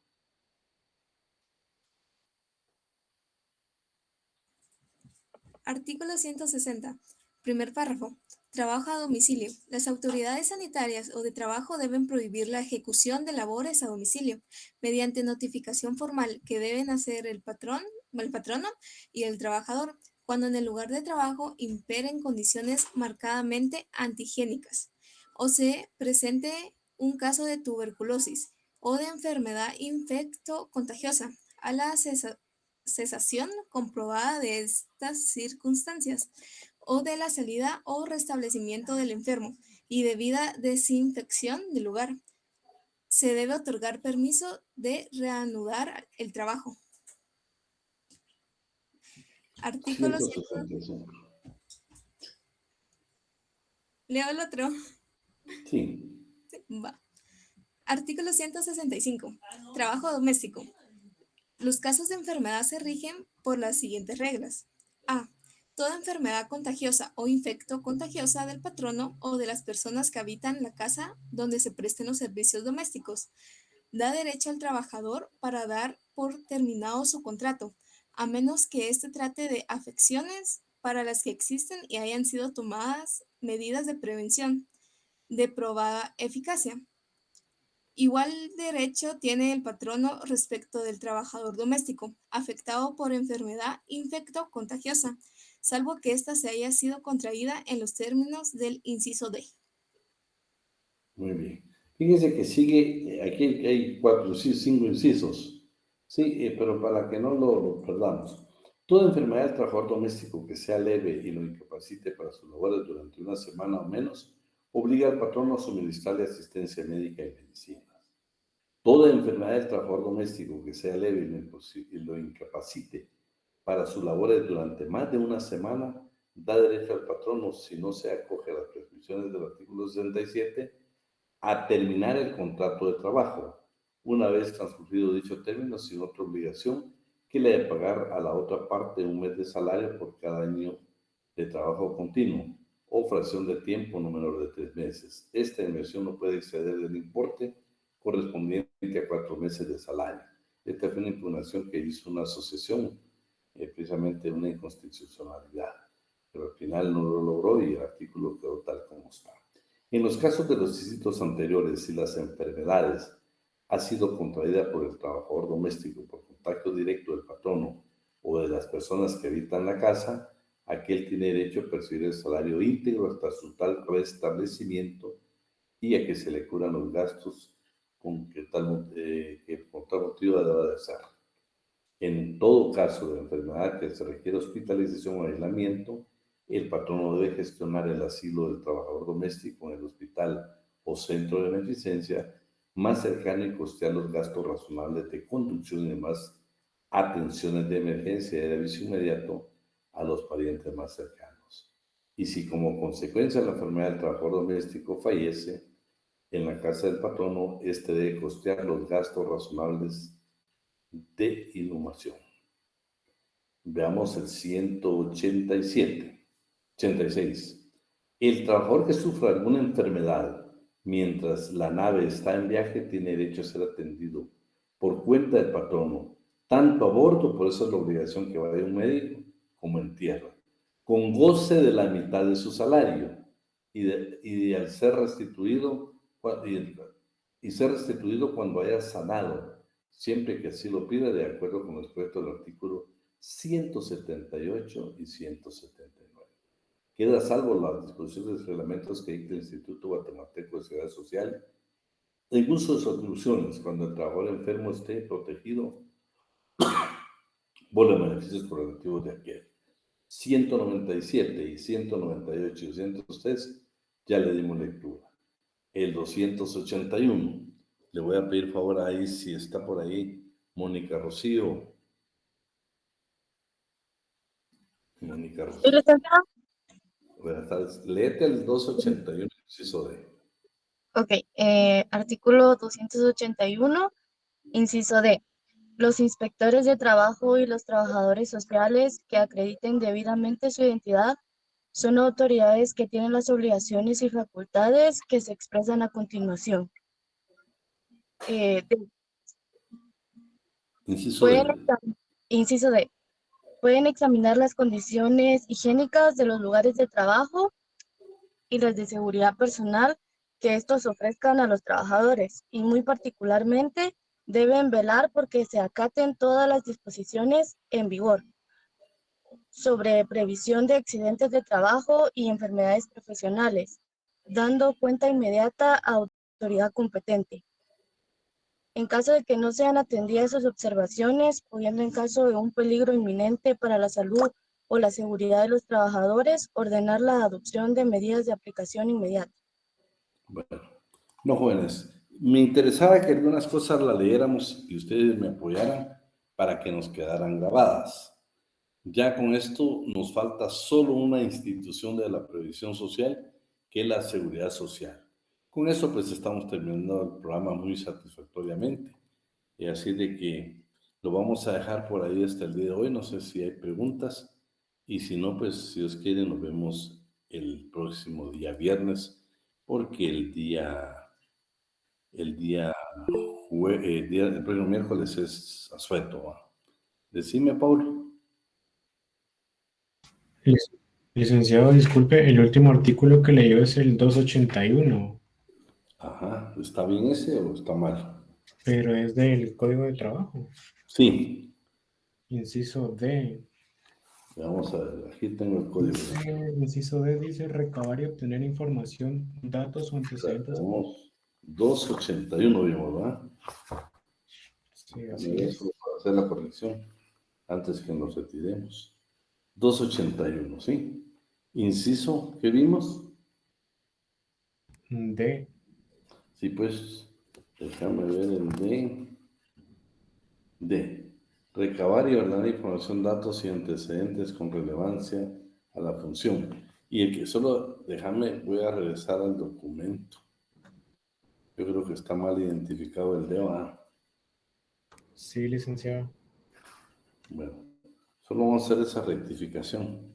Artículo 160. Primer párrafo. Trabajo a domicilio. Las autoridades sanitarias o de trabajo deben prohibir la ejecución de labores a domicilio mediante notificación formal que deben hacer el patrono y el trabajador cuando en el lugar de trabajo imperen condiciones marcadamente antihigiénicas o se presente un caso de tuberculosis o de enfermedad infecto-contagiosa a la cesación comprobada de estas circunstancias o de la salida o restablecimiento del enfermo y debida desinfección del lugar. Se debe otorgar permiso de reanudar el trabajo. Artículo 165. ¿Leo el otro? Sí. Va. Artículo 165. Trabajo doméstico. Los casos de enfermedad se rigen por las siguientes reglas. A. Toda enfermedad contagiosa o infecto-contagiosa del patrono o de las personas que habitan la casa donde se presten los servicios domésticos. Da derecho al trabajador para dar por terminado su contrato, a menos que éste trate de afecciones para las que existen y hayan sido tomadas medidas de prevención de probada eficacia. Igual derecho tiene el patrono respecto del trabajador doméstico afectado por enfermedad infecto-contagiosa, salvo que ésta se haya sido contraída en los términos del inciso D. Muy bien. Fíjense que sigue, aquí hay 5 incisos, sí, pero para que no lo perdamos. Toda enfermedad del trabajador doméstico que sea leve y lo incapacite para sus labores durante una semana o menos, obliga al patrono a suministrarle asistencia médica y medicinas. Toda enfermedad del trabajador doméstico que sea leve y lo incapacite para sus labores durante más de una semana, da derecho al patrono, si no se acoge a las prescripciones del artículo 67, a terminar el contrato de trabajo, una vez transcurrido dicho término, sin otra obligación que le de pagar a la otra parte un mes de salario por cada año de trabajo continuo o fracción de tiempo no menor de 3 meses. Esta inversión no puede exceder del importe correspondiente a 4 meses de salario. Esta fue una impugnación que hizo una asociación, precisamente una inconstitucionalidad, pero al final no lo logró y el artículo quedó tal como está. En los casos de los distritos anteriores, si las enfermedades ha sido contraída por el trabajador doméstico por contacto directo del patrono o de las personas que habitan la casa, aquel tiene derecho a percibir el salario íntegro hasta su tal restablecimiento y a que se le curan los gastos que por tal motivo deba de hacer. En todo caso de enfermedad que se requiere hospitalización o aislamiento, el patrono debe gestionar el asilo del trabajador doméstico en el hospital o centro de beneficencia más cercano y costear los gastos razonables de conducción y demás atenciones de emergencia y de aviso inmediato a los parientes más cercanos. Y si como consecuencia de la enfermedad del trabajador doméstico fallece en la casa del patrono, este debe costear los gastos razonables de inhumación. Veamos el 86. El trabajador que sufra alguna enfermedad mientras la nave está en viaje tiene derecho a ser atendido por cuenta del patrono, tanto a bordo, por eso es la obligación que vaya un médico, como en tierra, con goce de la mitad de su salario y al ser restituido, ser restituido cuando haya sanado, siempre que así lo pida, de acuerdo con los expuestos del artículo 178 y 179. Queda salvo las disposiciones de reglamentos que dicta el Instituto Guatemalteco de Seguridad Social en uso de sus atribuciones cuando el trabajador enfermo esté protegido por los beneficios correlativos de aquel. 197 y 198 y 103 ya le dimos lectura. El 281, le voy a pedir favor ahí, si está por ahí, Mónica Rocío. Mónica Rocío. Buenas tardes. Léete el 281, inciso D. Ok, artículo 281, inciso D. Los inspectores de trabajo y los trabajadores sociales que acrediten debidamente su identidad son autoridades que tienen las obligaciones y facultades que se expresan a continuación. Inciso D. Inciso D. Pueden examinar las condiciones higiénicas de los lugares de trabajo y las de seguridad personal que estos ofrezcan a los trabajadores, y muy particularmente deben velar porque se acaten todas las disposiciones en vigor sobre previsión de accidentes de trabajo y enfermedades profesionales, dando cuenta inmediata a autoridad competente. En caso de que no sean atendidas sus observaciones, pudiendo en caso de un peligro inminente para la salud o la seguridad de los trabajadores, ordenar la adopción de medidas de aplicación inmediata. Bueno, no, jóvenes, me interesaba que algunas cosas las leyéramos y ustedes me apoyaran para que nos quedaran grabadas. Ya con esto nos falta solo una institución de la previsión social, que es la seguridad social. Con eso pues estamos terminando el programa muy satisfactoriamente. Y así de que lo vamos a dejar por ahí hasta el día de hoy. No sé si hay preguntas. Y si no, pues si Dios quiere nos vemos el próximo día viernes, porque el próximo miércoles es asueto, ¿va? Decime, Paulo. Licenciado, disculpe, el último artículo que leyó es el 281. Ajá, ¿está bien ese o está mal? Pero es del Código de Trabajo. Sí. Inciso D. Vamos a ver, aquí tengo el código. Inciso D dice recabar y obtener información, datos o antecedentes. Tenemos 281, vimos, ¿verdad? Sí, así es. Para hacer la corrección antes que nos retiremos. 281, ¿sí? Inciso, ¿qué vimos? D. Sí, pues, déjame ver el D. D. Recabar y ordenar información, datos y antecedentes con relevancia a la función. Y el que solo, voy a regresar al documento. Yo creo que está mal identificado el D, ¿verdad? Sí, licenciado. Bueno, solo vamos a hacer esa rectificación.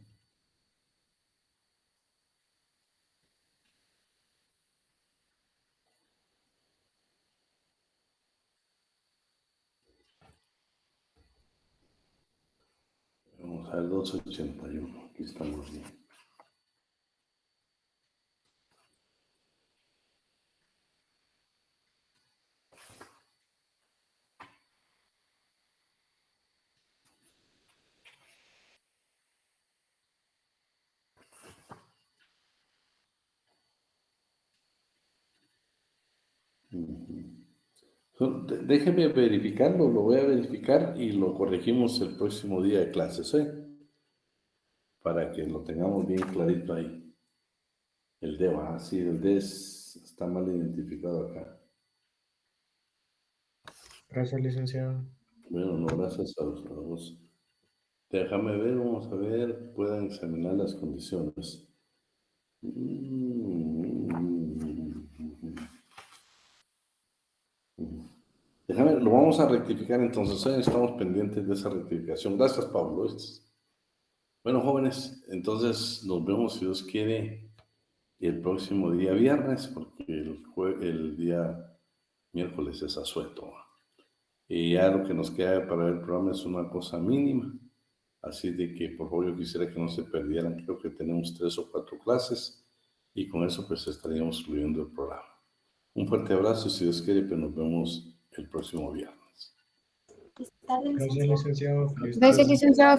Vamos a ver 281. Aquí estamos bien. Déjeme verificarlo, lo voy a verificar y lo corregimos el próximo día de clases, ¿eh? Para que lo tengamos bien clarito ahí. El D, sí, el D es está mal identificado acá. Gracias, licenciado. Bueno, no, gracias a vos. Déjame ver, vamos a ver, puedan examinar las condiciones. Déjame, lo vamos a rectificar entonces, estamos pendientes de esa rectificación. Gracias, Pablo. Bueno, jóvenes, entonces nos vemos, si Dios quiere, el próximo día viernes, porque el día miércoles es asueto. Y ya lo que nos queda para el programa es una cosa mínima. Así de que, por favor, yo quisiera que no se perdieran. Creo que tenemos 3 o 4 clases y con eso pues estaríamos fluyendo el programa. Un fuerte abrazo, si Dios quiere, pues nos vemos el próximo viernes. Gracias, licenciado. Gracias, licenciado.